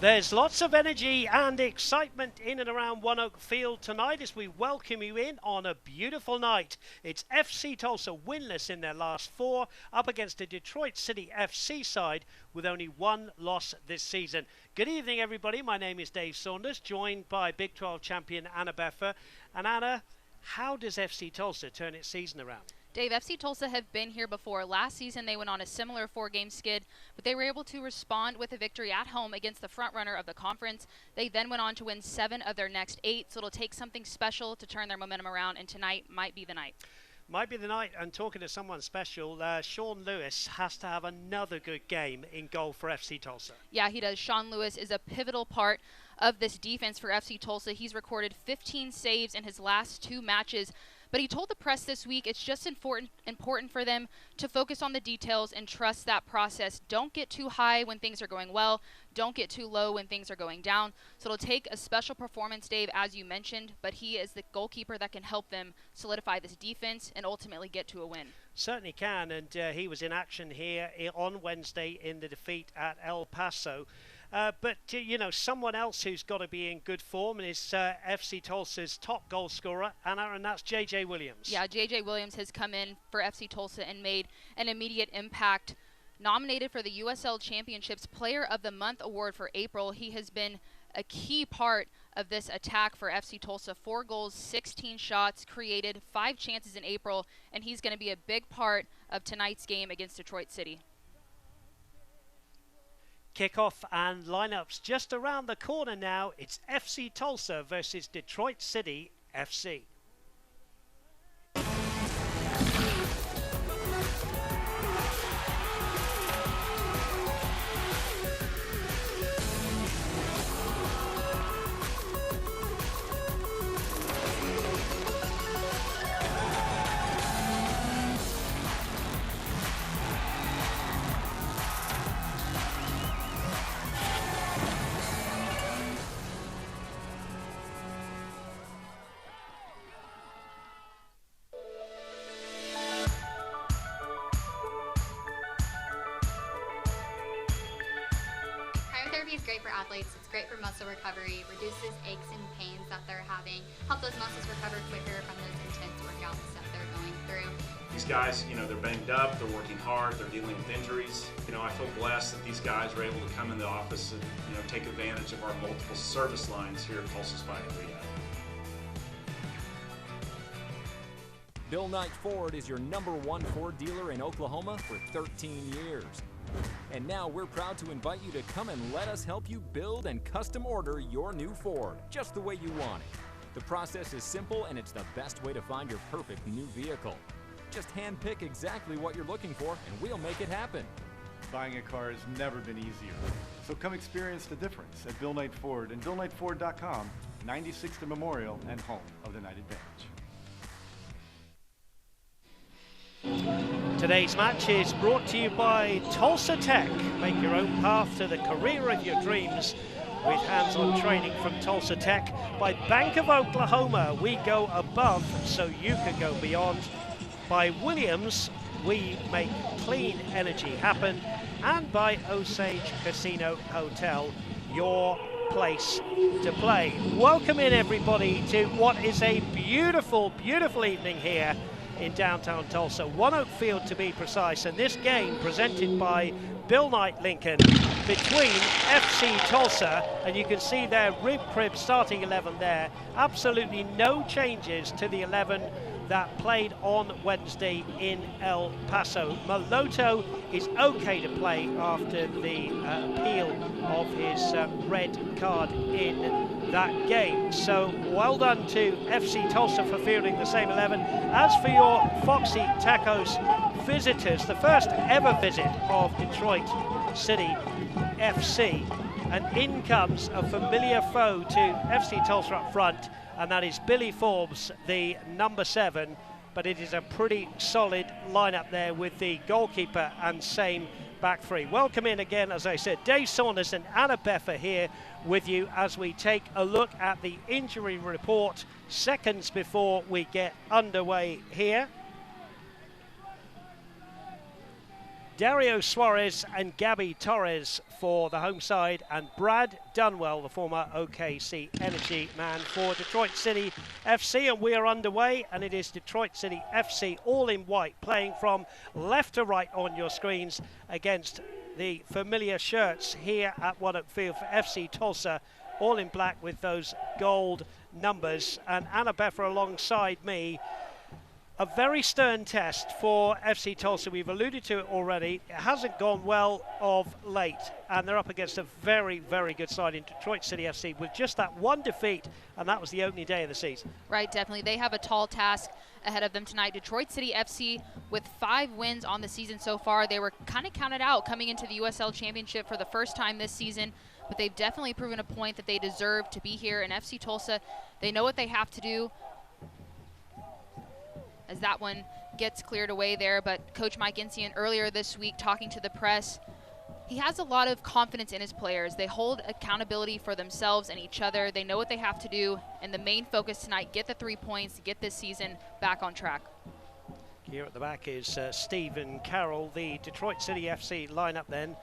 There's lots of energy and excitement in and around One Oak Field tonight as we welcome you in on a beautiful night. It's FC Tulsa winless in their last four, up against a Detroit City FC side with only one loss this season. Good evening, everybody. My name is Dave Saunders, joined by Big 12 champion Anna Beffer. And Anna, how does FC Tulsa turn its season around? Dave, FC Tulsa have been here before. Last season they went on a similar four-game skid, but they were able to respond with a victory at home against the frontrunner of the conference. They then went on to win 7 of their next 8, so it'll take something special to turn their momentum around, and tonight might be the night. Might be the night, and talking to someone special, Sean Lewis has to have another good game in goal for FC Tulsa. Yeah, he does. Sean Lewis is a pivotal part of this defense for FC Tulsa. He's recorded 15 saves in his last 2 matches. But he told the press this week it's just important for them to focus on the details and trust that process. Don't get too high when things are going well. Don't get too low when things are going down. So it'll take a special performance, Dave, as you mentioned, but he is the goalkeeper that can help them solidify this defense and ultimately get to a win. Certainly can, and he was in action here on Wednesday in the defeat at El Paso. But someone else who's got to be in good form is FC Tulsa's top goal scorer, Anna, and that's J.J. Williams. Yeah, J.J. Williams has come in for FC Tulsa and made an immediate impact. Nominated for the USL Championships Player of the Month award for April, he has been a key part of this attack for FC Tulsa. 4 goals, 16 shots, created 5 chances in April, and he's going to be a big part of tonight's game against Detroit City. Kickoff and lineups just around the corner now. It's FC Tulsa versus Detroit City FC. Is great for athletes. It's great for muscle recovery, reduces aches and pains that they're having, help those muscles recover quicker from those intense workouts that they're going through. These guys, they're banged up, they're working hard, they're dealing with injuries. I feel blessed that these guys are able to come in the office and, take advantage of our multiple service lines here at Tulsa Spine and Rehab. Bill Knight Ford is your #1 Ford dealer in Oklahoma for 13 years. And now we're proud to invite you to come and let us help you build and custom order your new Ford, just the way you want it. The process is simple and it's the best way to find your perfect new vehicle. Just hand pick exactly what you're looking for and we'll make it happen. Buying a car has never been easier. So come experience the difference at Bill Knight Ford and BillKnightFord.com, 96th and Memorial and home of the Knight Advantage. Today's match is brought to you by Tulsa Tech. Make your own path to the career of your dreams with hands-on training from Tulsa Tech. By Bank of Oklahoma, we go above so you can go beyond. By Williams, we make clean energy happen. And by Osage Casino Hotel, your place to play. Welcome in, everybody, to what is a beautiful, beautiful evening here in downtown Tulsa, One Oak Field to be precise, and this game presented by Bill Knight Lincoln between FC Tulsa, and you can see their rib crib starting 11 there. Absolutely no changes to the 11 that played on Wednesday in El Paso. Maloto is okay to play after the appeal of his red card in that game. So well done to FC Tulsa for fielding the same 11. As for your Foxy Tacos visitors, the first ever visit of Detroit City FC, and in comes a familiar foe to FC Tulsa up front, and that is Billy Forbes, the #7. But it is a pretty solid lineup there with the goalkeeper and same back three. Welcome in again, as I said, Dave Saunders and Anna Beffer here with you as we take a look at the injury report seconds before we get underway here. Dario Suarez and Gabby Torres for the home side, and Brad Dunwell, the former OKC Energy man, for Detroit City FC. And we are underway, and it is Detroit City FC all in white, playing from left to right on your screens against the familiar shirts here at One Oak Field for FC Tulsa, all in black with those gold numbers. And Anna Beffer alongside me. A very stern test for FC Tulsa. We've alluded to it already. It hasn't gone well of late, and they're up against a very, very good side in Detroit City FC with just that one defeat, and that was the opening day of the season. Right, definitely. They have a tall task ahead of them tonight. Detroit City FC with 5 wins on the season so far. They were kind of counted out coming into the USL Championship for the first time this season, but they've definitely proven a point that they deserve to be here. And FC Tulsa, they know what they have to do, as that one gets cleared away there. But Coach Mike Insian earlier this week talking to the press, he has a lot of confidence in his players. They hold accountability for themselves and each other. They know what they have to do, and the main focus tonight, get the 3 points to get this season back on track. Here at the back is Stephen Carroll, the Detroit City FC lineup then.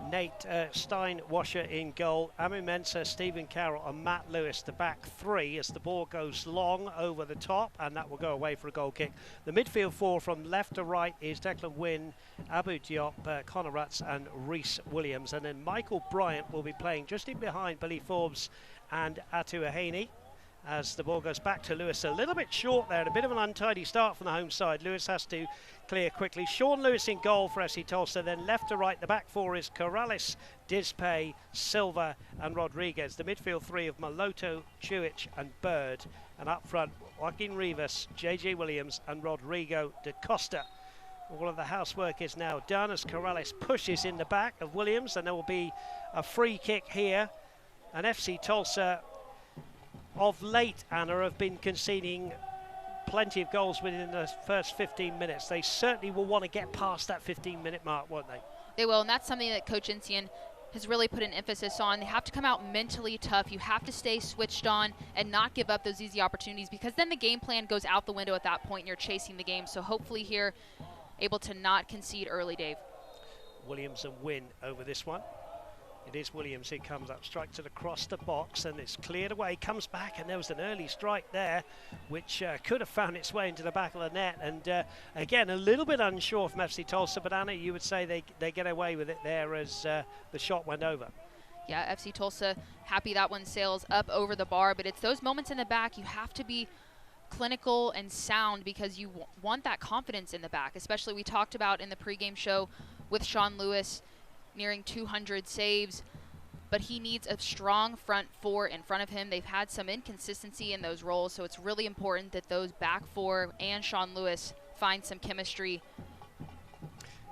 Nate Steinwasser in goal, Amu Mensah, Stephen Carroll and Matt Lewis, the back three, as the ball goes long over the top, and that will go away for a goal kick. The midfield four from left to right is Declan Wynn, Abu Diop, Connor Rutz and Reese Williams, and then Michael Bryant will be playing just in behind Billy Forbes and Atu Ahaney. As the ball goes back to Lewis, a little bit short there, a bit of an untidy start from the home side. Lewis has to clear quickly. Sean Lewis in goal for FC Tulsa, then left to right, the back four is Corrales, Dispay, Silva and Rodriguez. The midfield three of Maloto, Chewich and Bird, and up front, Joaquin Rivas, JJ Williams and Rodrigo De Costa. All of the housework is now done as Corrales pushes in the back of Williams, and there will be a free kick here. And FC Tulsa, of late, Anna, have been conceding plenty of goals within the first 15 minutes. They certainly will want to get past that 15-minute mark, won't they? They will, and that's something that Coach Insian has really put an emphasis on. They have to come out mentally tough. You have to stay switched on and not give up those easy opportunities, because then the game plan goes out the window at that point and you're chasing the game. So hopefully here, able to not concede early, Dave. Williams and Wynn over this one. It is Williams who comes up, strikes it across the box, and it's cleared away, comes back, and there was an early strike there, which could have found its way into the back of the net. And again, a little bit unsure from FC Tulsa, but Anna, you would say they get away with it there as the shot went over. Yeah, FC Tulsa happy that one sails up over the bar, but it's those moments in the back you have to be clinical and sound, because you want that confidence in the back. Especially, we talked about in the pregame show with Sean Lewis nearing 200 saves, but he needs a strong front four in front of him. They've had some inconsistency in those roles, so it's really important that those back four and Sean Lewis find some chemistry.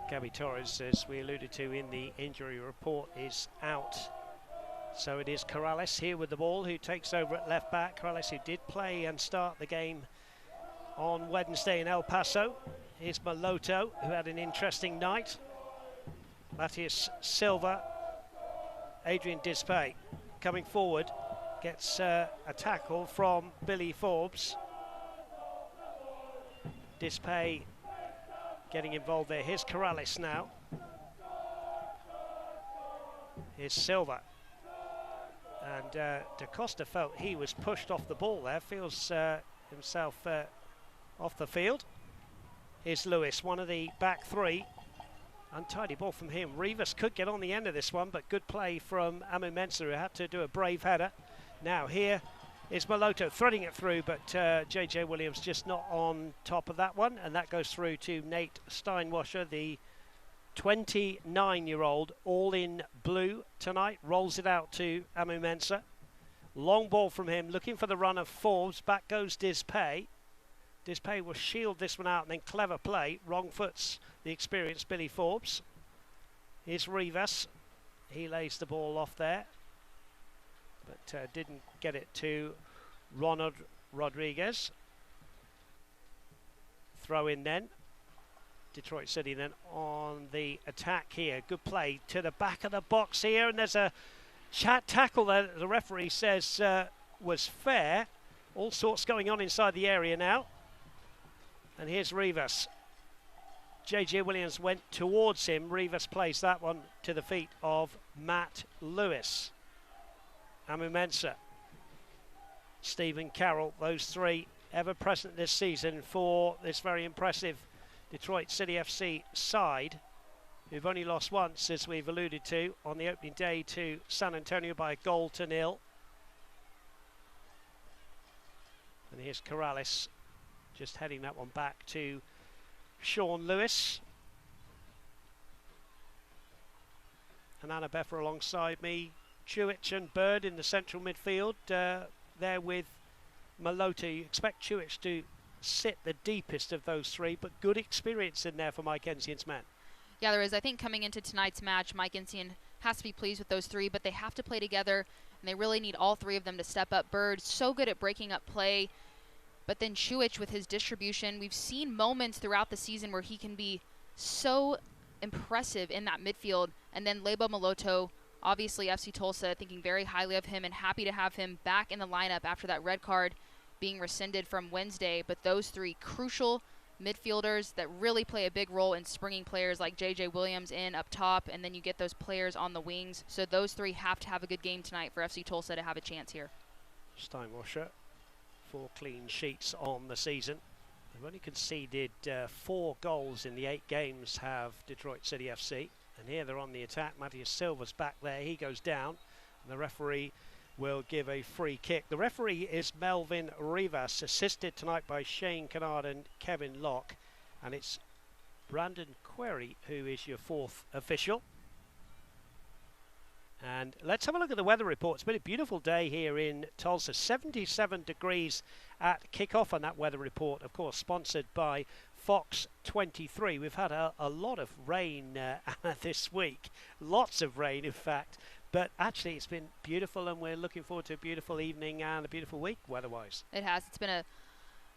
Gabby Torres, as we alluded to in the injury report, is out. So it is Corrales here with the ball, who takes over at left back. Corrales, who did play and start the game on Wednesday in El Paso. Here's Maloto, who had an interesting night. Matthias Silva, Adrian Dispay coming forward, gets a tackle from Billy Forbes. Dispay getting involved there. Here's Corrales now. Here's Silva. And De Costa felt he was pushed off the ball there, feels himself off the field. Here's Lewis, one of the back three. Untidy ball from him. Rivas could get on the end of this one, but good play from Amu Mensah, who had to do a brave header. Now here is Maloto threading it through, but JJ Williams just not on top of that one, and that goes through to Nate Steinwasser, the 29-year-old, all in blue tonight. Rolls it out to Amu Mensah. Long ball from him, looking for the run of Forbes. Back goes Dispay. Dispay will shield this one out, and then clever play. Wrong foots the experienced Billy Forbes. Here's Rivas. He lays the ball off there, but didn't get it to Ronald Rodriguez. Throw in then. Detroit City then on the attack here. Good play to the back of the box here, and there's a tackle there that the referee says was fair. All sorts going on inside the area now. And here's Rivas. J.J. Williams went towards him. Rivas plays that one to the feet of Matt Lewis. Amu Mensah, Stephen Carroll, those three ever present this season for this very impressive Detroit City FC side, who've only lost once, as we've alluded to, on the opening day to San Antonio by a 1-0. And here's Corrales just heading that one back to Sean Lewis. And Anna Beffer alongside me. Chewich and Bird in the central midfield. There with Malota. You expect Chewich to sit the deepest of those three, but good experience in there for Mike Ensian's men. Yeah, there is. I think coming into tonight's match, Mike Ensian has to be pleased with those three, but they have to play together, and they really need all three of them to step up. Bird, so good at breaking up play, but then Chewich with his distribution. We've seen moments throughout the season where he can be so impressive in that midfield. And then Lebo Maloto, obviously FC Tulsa thinking very highly of him and happy to have him back in the lineup after that red card being rescinded from Wednesday. But those three crucial midfielders that really play a big role in springing players like J.J. Williams in up top, and then you get those players on the wings. So those three have to have a good game tonight for FC Tulsa to have a chance here. Steinwasser, 4 clean sheets on the season. They've only conceded 4 goals in the 8 games, have Detroit City FC. And here they're on the attack. Matias Silva's back there. He goes down. And the referee will give a free kick. The referee is Melvin Rivas, assisted tonight by Shane Kennard and Kevin Locke. And it's Brandon Query who is your 4th official. And let's have a look at the weather report. It's been a beautiful day here in Tulsa. 77 degrees at kickoff on that weather report, of course, sponsored by Fox 23. We've had a lot of rain this week. Lots of rain, in fact. But actually, it's been beautiful, and we're looking forward to a beautiful evening and a beautiful week weather-wise. It has. It's been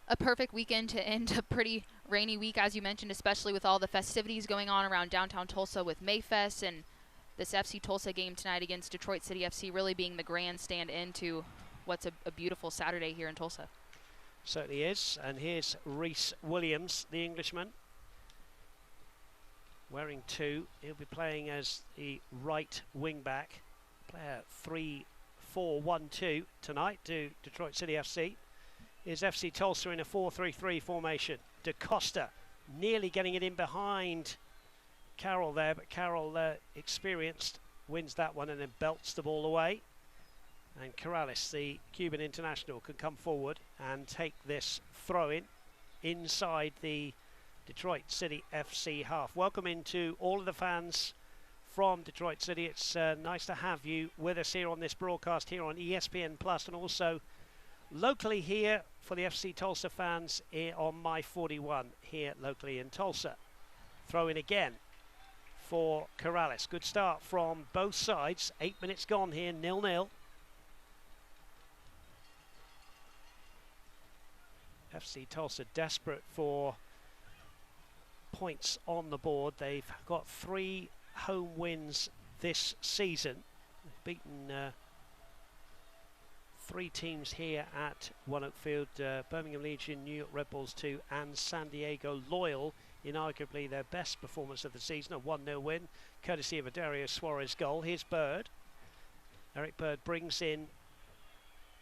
a perfect weekend to end a pretty rainy week, as you mentioned, especially with all the festivities going on around downtown Tulsa with Mayfest and this FC Tulsa game tonight against Detroit City FC really being the grandstand into what's a beautiful Saturday here in Tulsa. Certainly is. And here's Rhys Williams, the Englishman, wearing 2. He'll be playing as the right wing back. Player 3-4-1-2 tonight to Detroit City FC. Is FC Tulsa in a 4-3-3 formation. De Costa nearly getting it in behind Carroll there, but Carroll, experienced, wins that one and then belts the ball away. And Corrales, the Cuban international, can come forward and take this throw-in inside the Detroit City FC half. Welcome into all of the fans from Detroit City. It's nice to have you with us here on this broadcast here on ESPN Plus, and also locally here for the FC Tulsa fans here on My 41 here locally in Tulsa. Throw-in again for Corrales. Good start from both sides. 8 minutes gone here, 0-0. FC Tulsa desperate for points on the board. They've got 3 home wins this season. They've beaten 3 teams here at One Oak Field, Birmingham Legion, New York Red Bulls 2 and San Diego Loyal in arguably their best performance of the season, a 1-0 win, courtesy of a Dario Suarez goal. Here's Bird. Eric Bird brings in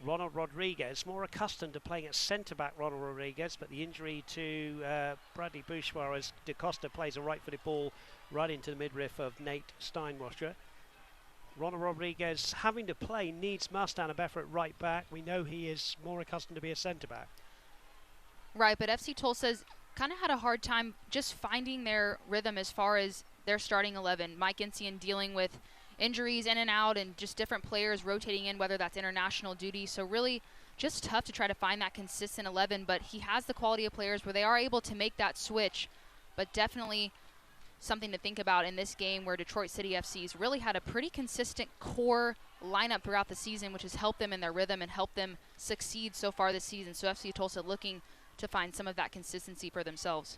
Ronald Rodriguez, more accustomed to playing at centre-back Ronald Rodriguez, but the injury to Bradley Bourgeois as De Costa plays a right-footed ball right into the midriff of Nate Steinwasser. Ronald Rodriguez having to play needs-must Anna Beffer at right back. We know he is more accustomed to be a centre-back. Right, but FC Tulsa's kind of had a hard time just finding their rhythm as far as their starting 11. Mike Ensian dealing with injuries in and out and just different players rotating in, whether that's international duty. So really just tough to try to find that consistent 11, but he has the quality of players where they are able to make that switch. But definitely something to think about in this game where Detroit City FC's really had a pretty consistent core lineup throughout the season, which has helped them in their rhythm and helped them succeed so far this season. So FC Tulsa looking to find some of that consistency for themselves.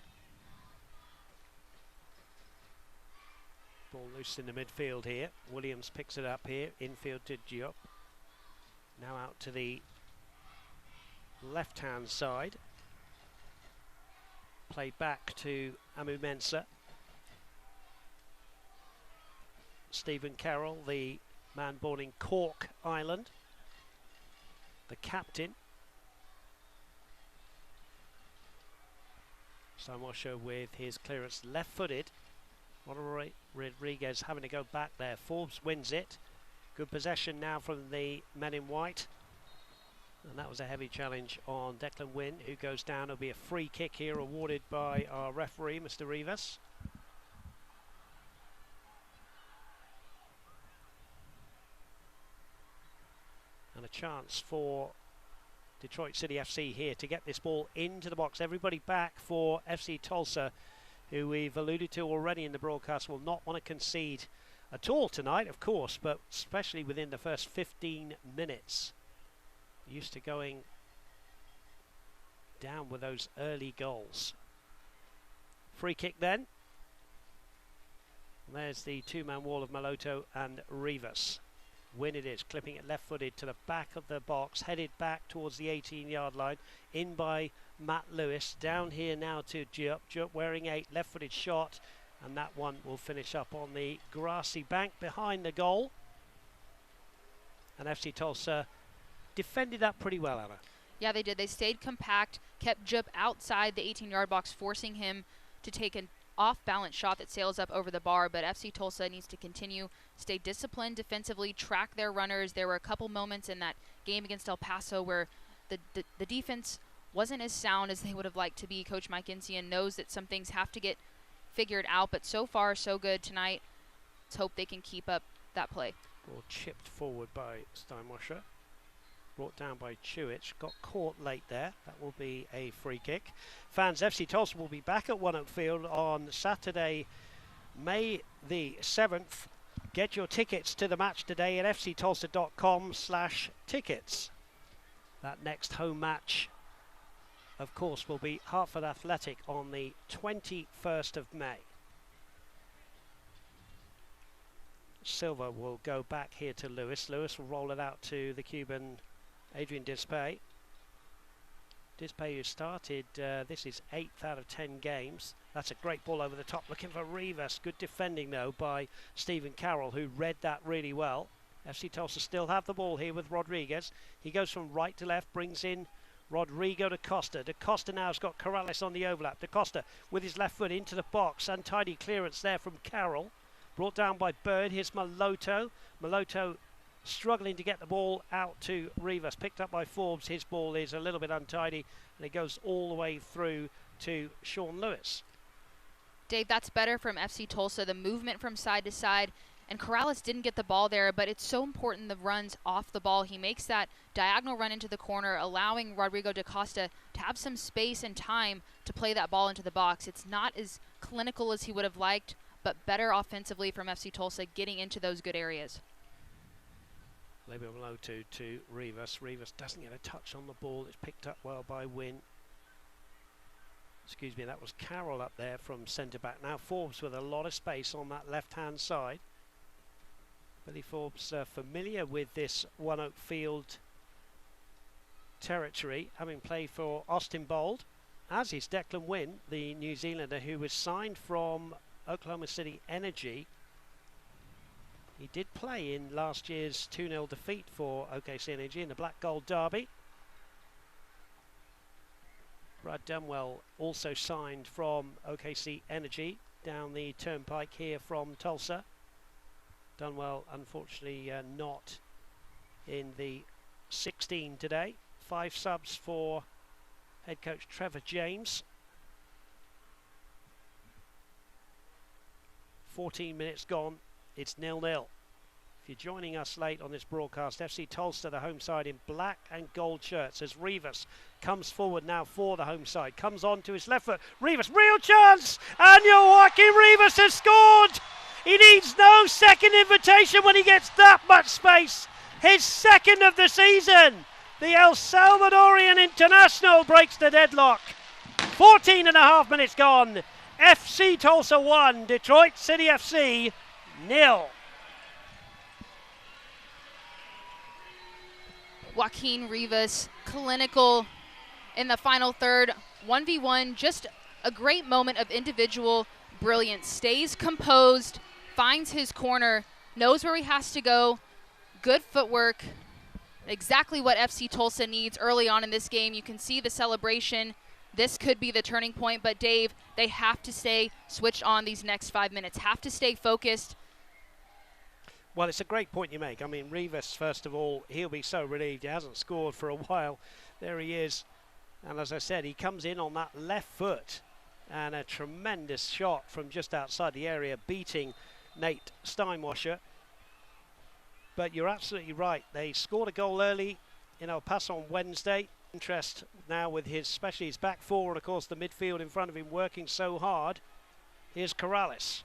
Ball loose in the midfield here. Williams picks it up here. Infield to Diop. Now out to the left-hand side. Played back to Amu Mensah. Stephen Carroll, the man born in Cork Island, the captain. Samosha with his clearance left-footed. Rodriguez having to go back there. Forbes wins it. Good possession now from the men in white. And that was a heavy challenge on Declan Wynn, who goes down. It'll be a free kick here awarded by our referee, Mr. Rivas. And a chance for Detroit City FC here to get this ball into the box. Everybody back for FC Tulsa, who we've alluded to already in the broadcast, will not want to concede at all tonight, of course, but especially within the first 15 minutes. Used to going down with those early goals. Free kick then. And there's the two-man wall of Maloto and Rivas. Win it is, clipping it left-footed to the back of the box, headed back towards the 18-yard line, in by Matt Lewis. Down here now to Jupp. Jupp wearing a left-footed shot, and that one will finish up on the grassy bank behind the goal. And FC Tulsa defended that pretty well, Anna. Yeah, they did. They stayed compact, kept Jupp outside the 18-yard box, forcing him to take an off-balance shot that sails up over the bar, but FC Tulsa needs to continue, stay disciplined defensively, track their runners. There were a couple moments in that game against El Paso where the defense wasn't as sound as they would have liked to be. Coach Mike Incian knows that some things have to get figured out, but so far so good tonight. Let's hope they can keep up that play. Ball chipped forward by Steinwasser. Brought down by Chewich, got caught late there. That will be a free kick. Fans, FC Tulsa will be back at One Oak Field on Saturday, May the 7th. Get your tickets to the match today at fctulsa.com/tickets. That next home match, of course, will be Hartford Athletic on the 21st of May. Silva will go back here to Lewis. Lewis will roll it out to the Cuban Adrian Dispay. Dispay, who started, this is 8th out of 10 games. That's a great ball over the top, looking for Rivas. Good defending, though, by Stephen Carroll, who read that really well. FC Tulsa still have the ball here with Rodriguez. He goes from right to left, brings in Rodrigo De Costa. De Costa now has got Corrales on the overlap. De Costa with his left foot into the box. Untidy clearance there from Carroll. Brought down by Bird. Here's Maloto. Maloto struggling to get the ball out to Rivas. Picked up by Forbes. His ball is a little bit untidy, and it goes all the way through to Sean Lewis. Dave, that's better from FC Tulsa. The movement from side to side. And Corrales didn't get the ball there, but it's so important the runs off the ball. He makes that diagonal run into the corner, allowing Rodrigo De Costa to have some space and time to play that ball into the box. It's not as clinical as he would have liked, but better offensively from FC Tulsa, getting into those good areas. Labor below to Rivas. Rivas doesn't get a touch on the ball. It's picked up well by Wynn. Excuse me, that was Carroll up there from centre back. Now Forbes with a lot of space on that left-hand side. Billy Forbes familiar with this One Oak Field territory, having played for Austin Bold, as is Declan Wynn, the New Zealander who was signed from Oklahoma City Energy. He did play in last year's 2-0 defeat for OKC Energy in the Black Gold Derby. Brad Dunwell also signed from OKC Energy down the turnpike here from Tulsa. Dunwell unfortunately not in the 16 today. 5 subs for head coach Trevor James. 14 minutes gone, it's 0-0. If you're joining us late on this broadcast, FC Tulsa, the home side, in black and gold shirts, as Rivas comes forward now for the home side. Comes on to his left foot. Rivas, real chance! And Joaquin Rivas has scored! He needs no second invitation when he gets that much space. His second of the season. The El Salvadorian international breaks the deadlock. 14 and a half minutes gone. FC Tulsa 1, Detroit City FC 0. Joaquin Rivas, clinical in the final third. 1v1, just a great moment of individual brilliance. Stays composed, finds his corner, knows where he has to go. Good footwork. Exactly what FC Tulsa needs early on in this game. You can see the celebration. This could be the turning point, but Dave, they have to stay switched on these next 5 minutes, have to stay focused. Well, it's a great point you make. I mean, Rivas, first of all, he'll be so relieved. He hasn't scored for a while. There he is. And as I said, he comes in on that left foot, and a tremendous shot from just outside the area, beating Nate Steinwasser. But you're absolutely right. They scored a goal early in El Paso on Wednesday. Interest now with especially his back four, and of course the midfield in front of him working so hard. Here's Corrales.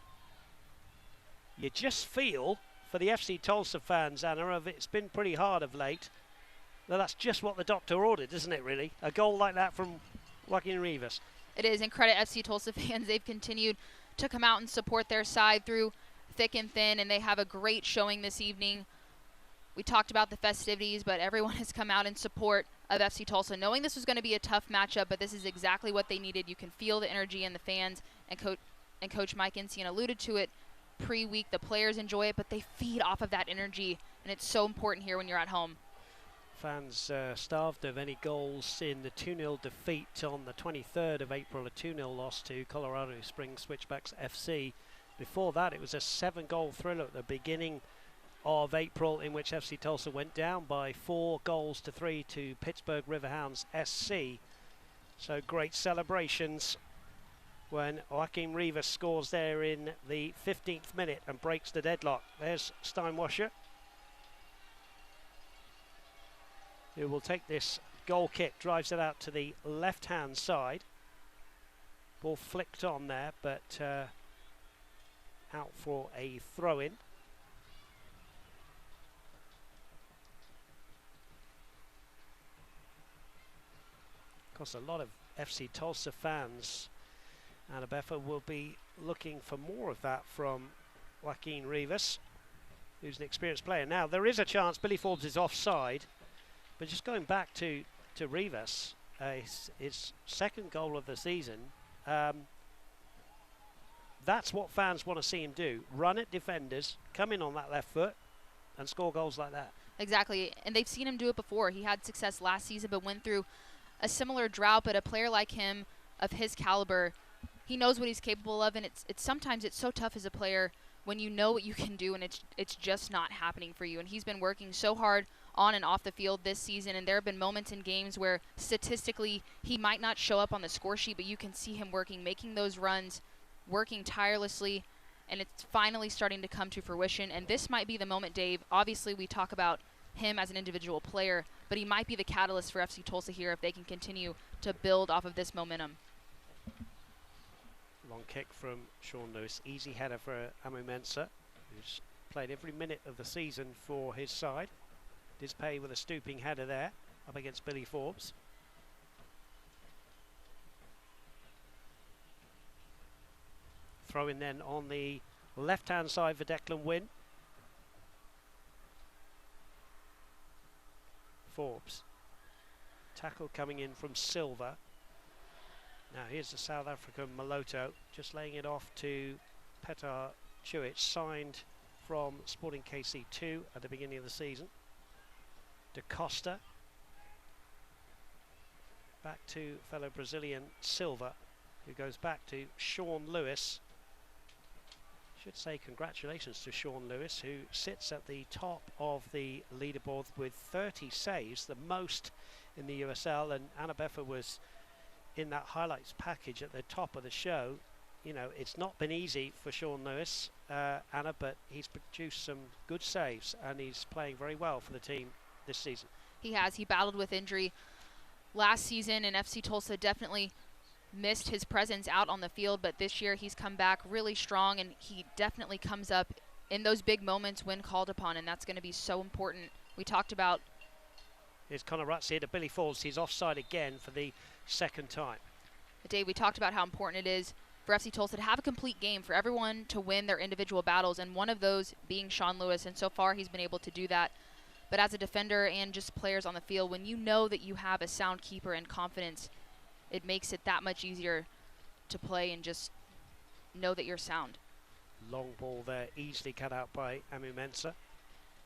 You just feel, for the FC Tulsa fans, Anna, it's been pretty hard of late, that's just what the doctor ordered, isn't it, really? A goal like that from Joaquin Rivas. It is, and credit FC Tulsa fans. They've continued to come out and support their side through thick and thin, and they have a great showing this evening. We talked about the festivities, but everyone has come out in support of FC Tulsa, knowing this was going to be a tough matchup, but this is exactly what they needed. You can feel the energy in the fans, and Coach Mike Insien alluded to it pre-week. The players enjoy it, but they feed off of that energy, and it's so important here when you're at home. Fans starved of any goals in the 2-0 defeat on the 23rd of April, a 2-0 loss to Colorado Springs Switchbacks FC. Before that, it was a 7-goal thriller at the beginning of April, in which FC Tulsa went down by 4-3 to Pittsburgh Riverhounds SC. So great celebrations when Joaquin Rivas scores there in the 15th minute and breaks the deadlock. There's Steinwasser, who will take this goal kick, drives it out to the left-hand side. Ball flicked on there, but out for a throw-in. Of course, a lot of FC Tulsa fans, Anabefa, will be looking for more of that from Joaquin Rivas, who's an experienced player. Now, there is a chance Billy Forbes is offside, but just going back to Rivas, his second goal of the season, that's what fans want to see him do. Run at defenders, come in on that left foot, and score goals like that. Exactly, and they've seen him do it before. He had success last season, but went through a similar drought. But a player like him, of his caliber, he knows what he's capable of, and it's sometimes it's so tough as a player when you know what you can do and it's just not happening for you. And he's been working so hard on and off the field this season, and there have been moments in games where statistically he might not show up on the score sheet, but you can see him working, making those runs, working tirelessly, and it's finally starting to come to fruition. And this might be the moment, Dave. Obviously we talk about him as an individual player, but he might be the catalyst for FC Tulsa here if they can continue to build off of this momentum. Long kick from Sean Lewis, easy header for Amu Mensah, who's played every minute of the season for his side. Dispay with a stooping header there, up against Billy Forbes. Throw in then on the left-hand side for Declan Wynn. Forbes. Tackle coming in from Silva. Now here's the South African Maloto, just laying it off to Petar Chuic, signed from Sporting KC2 at the beginning of the season. De Costa. Back to fellow Brazilian Silva, who goes back to Sean Lewis. Should say congratulations to Sean Lewis, who sits at the top of the leaderboard with 30 saves, the most in the USL, and Anabefa was in that highlights package at the top of the show. You know, it's not been easy for Sean Lewis, Anna, but he's produced some good saves and he's playing very well for the team this season. He has. He battled with injury last season, and FC Tulsa definitely missed his presence out on the field, but this year he's come back really strong, and he definitely comes up in those big moments when called upon, and that's going to be so important. We talked about... Here's Connor Rutz here to Billy Forbes. He's offside again for the second time. Dave, we talked about how important it is for FC Tulsa to have a complete game, for everyone to win their individual battles, and one of those being Sean Lewis, and so far he's been able to do that. But as a defender and just players on the field, when you know that you have a sound keeper and confidence, it makes it that much easier to play and just know that you're sound. Long ball there, easily cut out by Amu Mensah.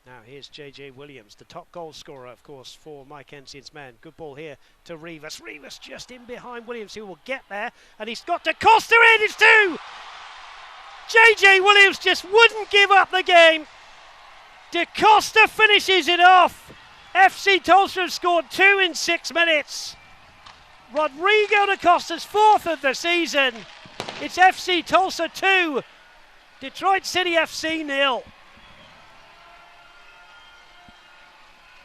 Now here's J.J. Williams, the top goal scorer, of course, for Mike Ensign's men. Good ball here to Rivas. Rivas just in behind Williams, who will get there. And he's got De Costa in, it's 2! J.J. Williams just wouldn't give up the game. De Costa finishes it off. FC Tulsa have scored 2 in 6 minutes. Rodrigo De Costa's 4th of the season. It's FC Tulsa 2, Detroit City FC 0.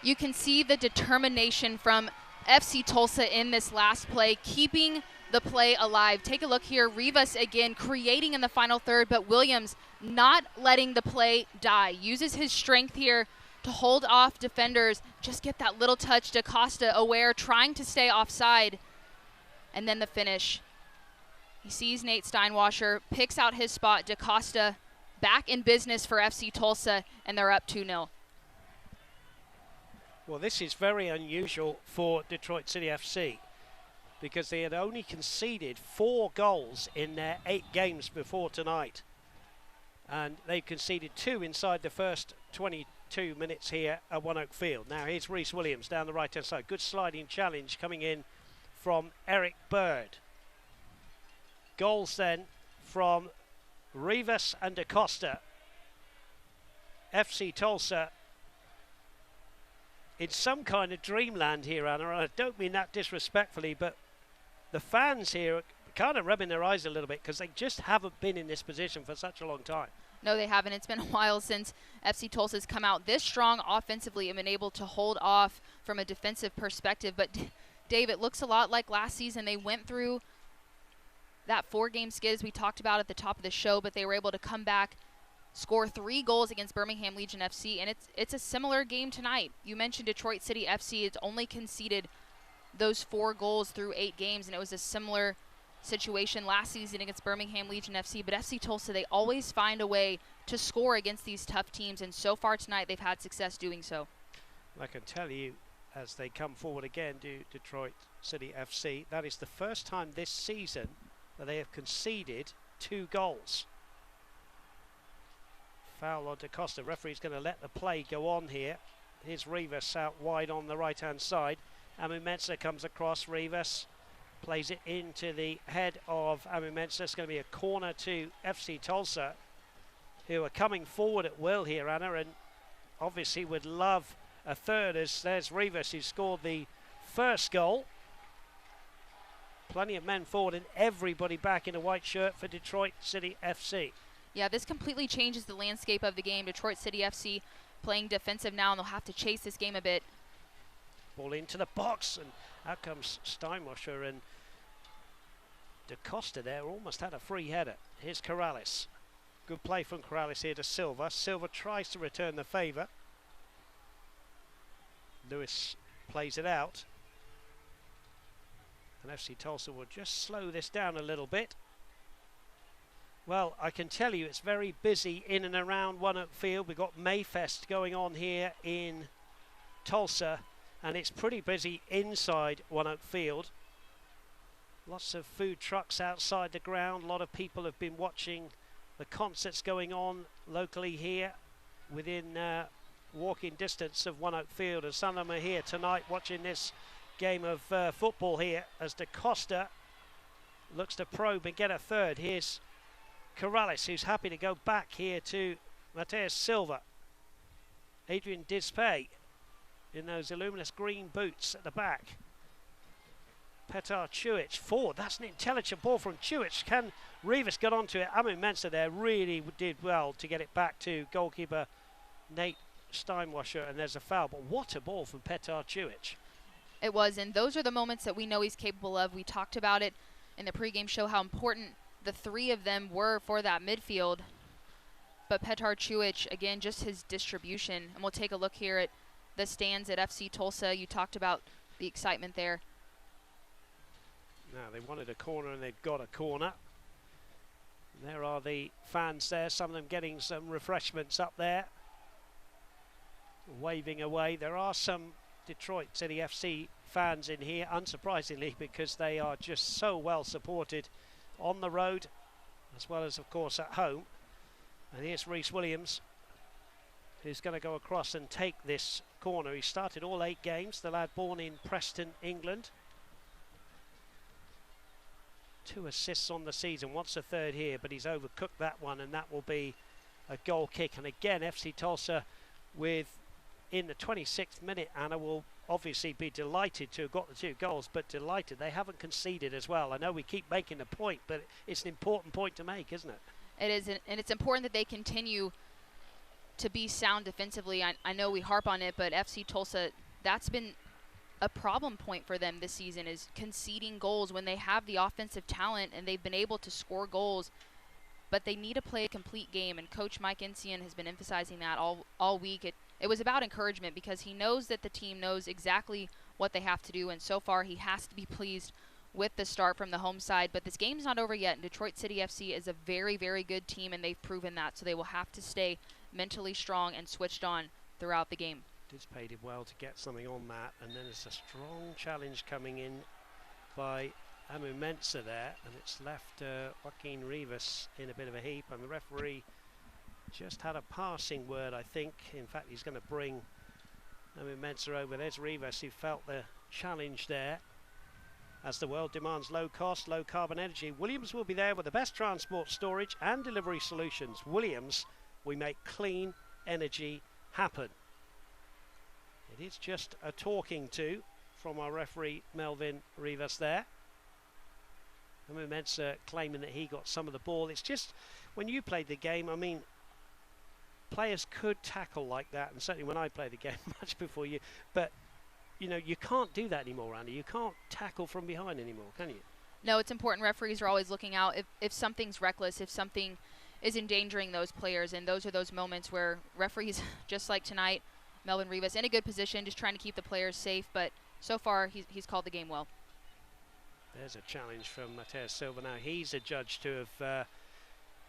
You can see the determination from FC Tulsa in this last play, keeping the play alive. Take a look here. Rivas again creating in the final third, but Williams not letting the play die. Uses his strength here to hold off defenders. Just get that little touch. De Costa aware, trying to stay offside. And then the finish. He sees Nate Steinwasser, picks out his spot. De Costa back in business for FC Tulsa, and they're up 2-0. Well, this is very unusual for Detroit City FC because they had only conceded 4 goals in their 8 games before tonight. And they conceded 2 inside the first 22 minutes here at One Oak Field. Now here's Reese Williams down the right-hand side. Good sliding challenge coming in from Eric Bird. Goals then from Rivas and De Costa. FC Tulsa in some kind of dreamland here, Anna, and I don't mean that disrespectfully, but the fans here are kind of rubbing their eyes a little bit because they just haven't been in this position for such a long time. No, they haven't. It's been a while since FC Tulsa's come out this strong offensively and been able to hold off from a defensive perspective. But, Dave, it looks a lot like last season. They went through that 4-game skid, as we talked about at the top of the show, but they were able to come back, score 3 goals against Birmingham Legion FC, and it's a similar game tonight. You mentioned Detroit City FC. It's only conceded those 4 goals through 8 games, and it was a similar situation last season against Birmingham Legion FC. But FC Tulsa, they always find a way to score against these tough teams, and so far tonight they've had success doing so. I can tell you, as they come forward again to Detroit City FC, that is the first time this season that they have conceded 2 goals. Foul on De Costa. Referee's going to let the play go on here. Here's Rivas out wide on the right-hand side. Amu Mensah comes across. Rivas plays it into the head of Amu Mensah. It's going to be a corner to FC Tulsa, who are coming forward at will here, Anna, and obviously would love a third, as there's Rivas who scored the first goal. Plenty of men forward and everybody back in a white shirt for Detroit City FC. Yeah, this completely changes the landscape of the game. Detroit City FC playing defensive now, and they'll have to chase this game a bit. Ball into the box, and out comes Steinwasser, and De Costa there almost had a free header. Here's Corrales. Good play from Corrales here to Silva. Silva tries to return the favour. Lewis plays it out. And FC Tulsa will just slow this down a little bit. Well, I can tell you it's very busy in and around One Oak Field. We've got Mayfest going on here in Tulsa, and it's pretty busy inside One Oak Field. Lots of food trucks outside the ground. A lot of people have been watching the concerts going on locally here within walking distance of One Oak Field, and some of them are here tonight watching this game of football here as De Costa looks to probe and get a third. Here's Corrales, who's happy to go back here to Mateus Silva. Adrian Dispay in those luminous green boots at the back. Petar Czuic forward. That's an intelligent ball from Czuic. Can Rivas get onto it? Amu Mensah there really did well to get it back to goalkeeper Nate Steinwasser, and there's a foul. But what a ball from Petar Czuic. It was, and those are the moments that we know he's capable of. We talked about it in the pregame show, how important the 3 of them were for that midfield. But Petar Czuic, again, just his distribution. And we'll take a look here at the stands at FC Tulsa. You talked about the excitement there. Now, they wanted a corner and they've got a corner. And there are the fans there, some of them getting some refreshments up there, waving away. There are some Detroit City FC fans in here, unsurprisingly, because they are just so well supported on the road as well as, of course, at home. And here's Rhys Williams, who's going to go across and take this corner. He started all 8 games, the lad born in Preston, England. 2 assists on the season, wants a 3rd here, but he's overcooked that one, and that will be a goal kick. And again, FC Tulsa in the 26th minute, Anna, will obviously be delighted to have got the 2 goals, but delighted they haven't conceded as well. I know we keep making the point, but it's an important point to make, isn't it? It is, and it's important that they continue to be sound defensively. I know we harp on it, but FC Tulsa, that's been a problem point for them this season, is conceding goals when they have the offensive talent and they've been able to score goals, but they need to play a complete game, and Coach Mike Encian has been emphasizing that all week. It was about encouragement because he knows that the team knows exactly what they have to do, and so far he has to be pleased with the start from the home side. But this game's not over yet, and Detroit City FC is a very, very good team, and they've proven that, so they will have to stay mentally strong and switched on throughout the game. Paid him well to get something on that, and then it's a strong challenge coming in by Amu Mensah there, and it's left Joaquin Rivas in a bit of a heap, and the referee just had a passing word, I think. In fact, he's going to bring Amu Mensah over. There's Rivas, who felt the challenge there. As the world demands low cost, low carbon energy, Williams will be there with the best transport, storage and delivery solutions. Williams, we make clean energy happen. It is just a talking to from our referee Melvin Rivas there. Amu Mensah claiming that he got some of the ball. It's just, when you played the game, I mean, players could tackle like that, and certainly when I played the game much before you, but you know, you can't do that anymore, Andy. You can't tackle from behind anymore, can you? No, it's important. Referees are always looking out if something's reckless, if something is endangering those players, and those are those moments where referees, just like tonight, Melvin Rivas in a good position, just trying to keep the players safe, but so far he's called the game well. There's a challenge from Mateus Silva now. He's adjudged to have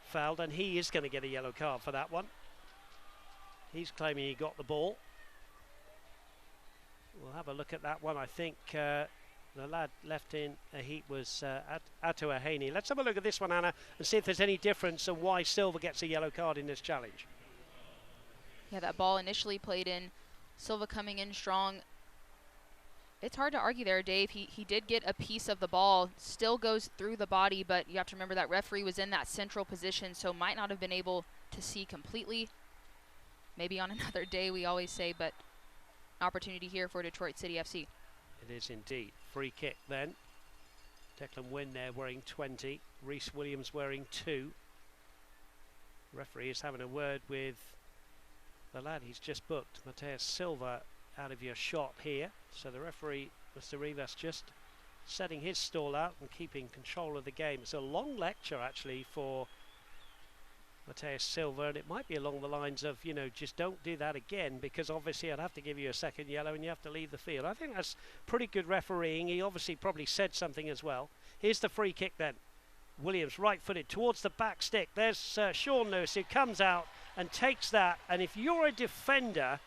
fouled, and he is going to get a yellow card for that one. He's claiming he got the ball. We'll have a look at that one. I think the lad left in a heat was Atu Ahaney. Let's have a look at this one, Anna, and see if there's any difference and why Silva gets a yellow card in this challenge. Yeah, that ball initially played in. Silva coming in strong. It's hard to argue there, Dave. He did get a piece of the ball. Still goes through the body, but you have to remember that referee was in that central position, so might not have been able to see completely. Maybe on another day, we always say, but opportunity here for Detroit City FC. It is indeed. Free kick then. Declan Wynn there wearing 20. Rhys Williams wearing 2. Referee is having a word with the lad he's just booked, Mateus Silva, out of your shot here. So the referee, Mr. Rivas, just setting his stall out and keeping control of the game. It's a long lecture actually for Mateus Silva, and it might be along the lines of, you know, just don't do that again, because obviously I'd have to give you a second yellow and you have to leave the field. I think that's pretty good refereeing. He obviously probably said something as well. Here's the free kick then. Williams right-footed towards the back stick. There's Sean Lewis, who comes out and takes that, and if you're a defender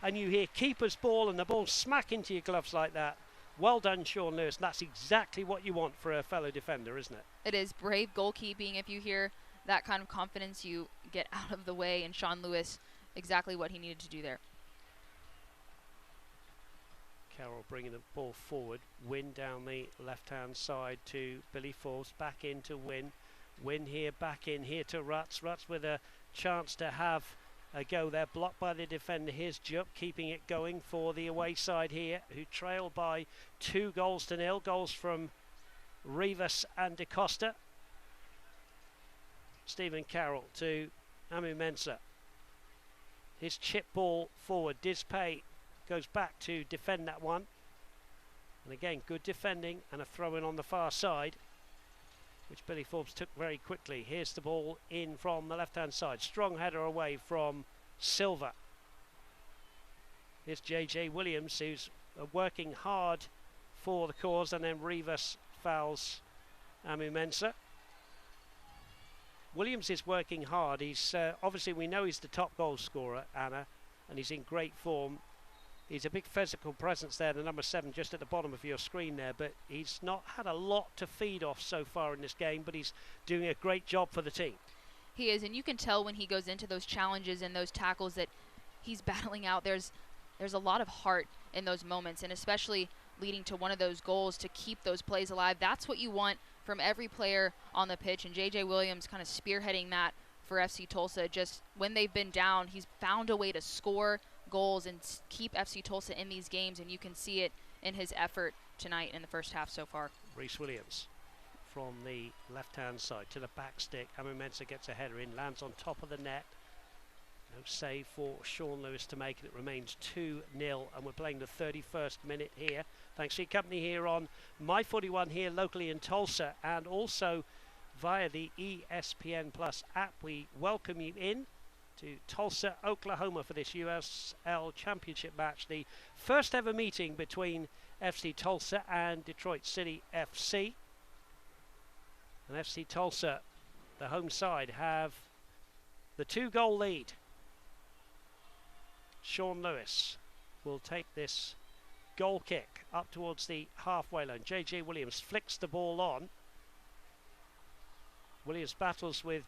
and you hear keeper's ball and the ball smack into your gloves like that, well done, Sean Lewis. That's exactly what you want for a fellow defender, isn't it? It is brave goalkeeping. If you hear that kind of confidence, you get out of the way, and Sean Lewis, exactly what he needed to do there. Carroll bringing the ball forward. Wynn down the left-hand side to Billy Forbes. Back into Wynn. Wynn here, back in here to Ruts. Ruts with a chance to have a go there. Blocked by the defender. Here's Jupp keeping it going for the away side here, who trail by 2-0. Goals from Rivas and De Costa. Stephen Carroll to Amu Mensah. His chip ball forward. Dispay goes back to defend that one. And again, good defending and a throw-in on the far side, which Billy Forbes took very quickly. Here's the ball in from the left-hand side. Strong header away from Silva. Here's J.J. Williams, who's working hard for the cause, and then Rivas fouls Amu Mensah. Williams is working hard. He's obviously, we know he's the top goal scorer, Anna, and he's in great form. He's a big physical presence there, the number 7 just at the bottom of your screen there, but he's not had a lot to feed off so far in this game, but he's doing a great job for the team. He is, and you can tell when he goes into those challenges and those tackles that he's battling out. There's a lot of heart in those moments, and especially leading to one of those goals to keep those plays alive. That's what you want from every player on the pitch, and J.J. Williams kind of spearheading that for FC Tulsa. Just when they've been down, he's found a way to score goals and keep FC Tulsa in these games, and you can see it in his effort tonight in the first half so far. Reese Williams from the left-hand side to the back stick. Amu Mensah gets a header in, lands on top of the net. No save for Sean Lewis to make, and it remains 2-0, and we're playing the 31st minute here. Thanks for your company here on My41 here locally in Tulsa, and also via the ESPN Plus app. We welcome you in to Tulsa, Oklahoma for this USL Championship match, the first ever meeting between FC Tulsa and Detroit City FC. And FC Tulsa, the home side, have the 2-goal lead. Sean Lewis will take this goal kick up towards the halfway line. J.J. Williams flicks the ball on. Williams battles with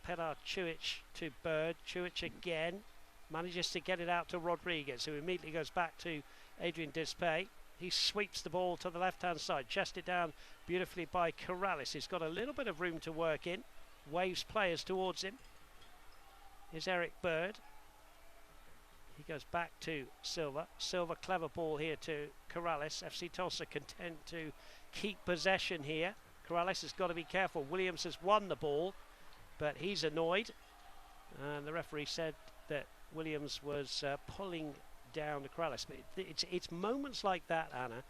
Pedar Chuic to Bird. Chuic again manages to get it out to Rodriguez, who immediately goes back to Adrian Dispay. He sweeps the ball to the left-hand side, chested down beautifully by Corrales. He's got a little bit of room to work in, waves players towards him. Here's Eric Bird. He goes back to Silva. Silva, clever ball here to Corrales. FC Tulsa content to keep possession here. Corrales has got to be careful. Williams has won the ball, but he's annoyed. And the referee said that Williams was pulling down the Corrales. But it's moments like that, Anna,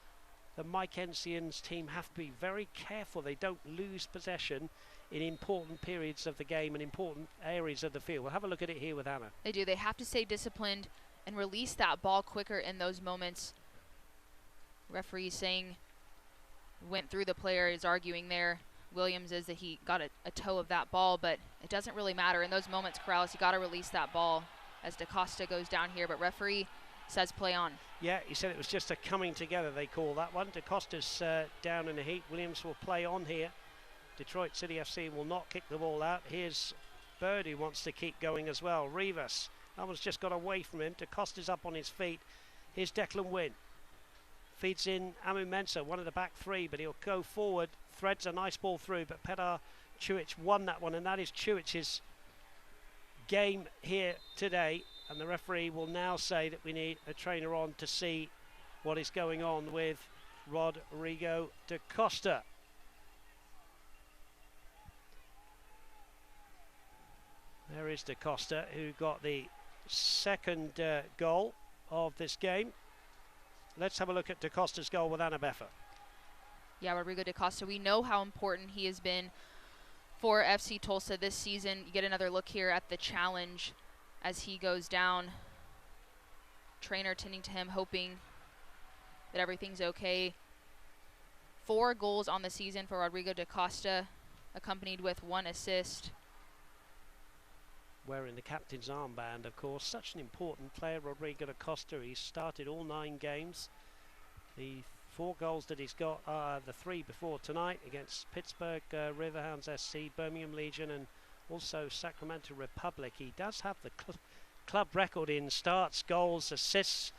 that Mike Ensian's team have to be very careful. They don't lose possession in important periods of the game and important areas of the field. We'll have a look at it here with Anna. They do. They have to stay disciplined and release that ball quicker in those moments. Referee saying went through the player, is arguing there. Williams is that he got a toe of that ball, but it doesn't really matter. In those moments, Corrales, you got to release that ball as De Costa goes down here, but referee says play on. Yeah, he said it was just a coming together, they call that one. De Costa's down in the heat. Williams will play on here. Detroit City FC will not kick the ball out. Here's Bird, who wants to keep going as well. Rivas, that one's just got away from him. De Costa's up on his feet. Here's Declan Wynn. Feeds in Amu Mensah, one of the back three, but he'll go forward. Threads a nice ball through, but Pedar Chuic won that one, and that is Chuic's game here today. And the referee will now say that we need a trainer on to see what is going on with Rodrigo De Costa. There is De Costa, who got the second goal of this game. Let's have a look at De Costa's goal with Anna Beffa. Yeah, Rodrigo De Costa, we know how important he has been for FC Tulsa this season. You get another look here at the challenge as he goes down. Trainer tending to him, hoping that everything's okay. 4 goals on the season for Rodrigo De Costa, accompanied with 1 assist. Wearing the captain's armband, of course. Such an important player, Rodrigo Da Costa. He's started all 9 games. The 4 goals that he's got are the 3 before tonight against Pittsburgh Riverhounds SC, Birmingham Legion, and also Sacramento Republic. He does have the club record in starts, goals, assists,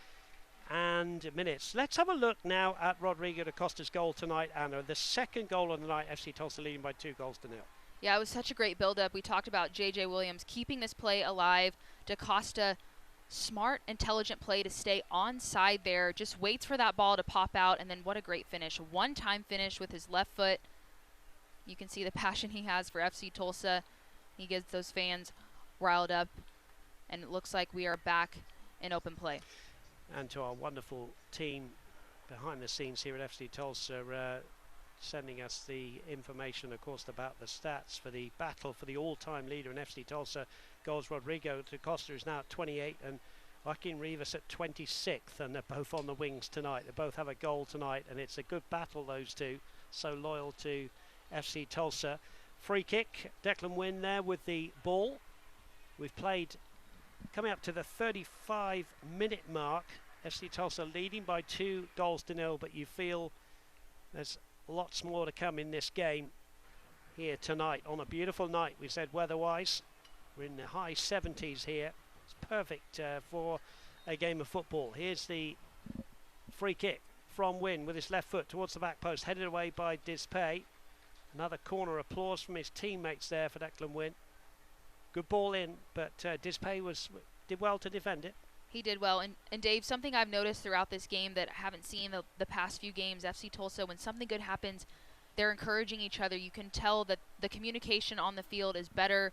and minutes. Let's have a look now at Rodrigo Da Costa's goal tonight, Anna. The second goal of the night, FC Tulsa leading by 2 goals to 0. Yeah, it was such a great build-up. We talked about J.J. Williams keeping this play alive. Da Costa, smart, intelligent play to stay onside there. Just waits for that ball to pop out, and then what a great finish. One-time finish with his left foot. You can see the passion he has for FC Tulsa. He gets those fans riled up, and it looks like we are back in open play. And to our wonderful team behind the scenes here at FC Tulsa, sending us the information, of course, about the stats for the battle for the all-time leader in FC Tulsa goals. Rodrigo Da Costa is now at 28 and Joaquin Rivas at 26th, and they're both on the wings tonight. They both have a goal tonight, and it's a good battle, those two, so loyal to FC Tulsa. Free kick, Declan Wynn there with the ball. We've played coming up to the 35-minute mark FC Tulsa leading by 2-0, but you feel there's lots more to come in this game here tonight on a beautiful night. We said weather-wise, we're in the high 70s here. It's perfect for a game of football. Here's the free kick from Wynn with his left foot towards the back post, headed away by Dispay. Another corner applause from his teammates there for Declan Wynn. Good ball in, but Dispay did well to defend it. He did well. And Dave, something I've noticed throughout this game that I haven't seen the past few games, FC Tulsa, when something good happens, they're encouraging each other. You can tell that the communication on the field is better,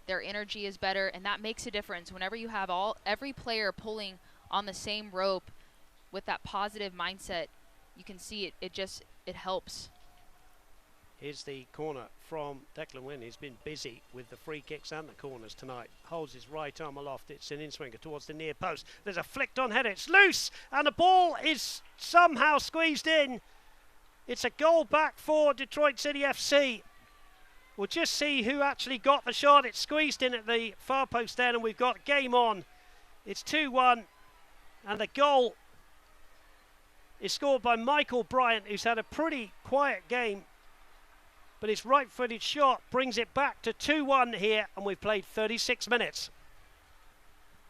their energy is better, and that makes a difference. Whenever you have every player pulling on the same rope with that positive mindset, you can see it helps. Here's the corner from Declan Wynn. He's been busy with the free kicks and the corners tonight. Holds his right arm aloft. It's an in-swinger towards the near post. There's a flicked on header. It's loose, and the ball is somehow squeezed in. It's a goal back for Detroit City FC. We'll just see who actually got the shot. It's squeezed in at the far post there, and we've got game on. It's 2-1, and the goal is scored by Michael Bryant, who's had a pretty quiet game. But his right-footed shot brings it back to 2-1 here, and we've played 36 minutes.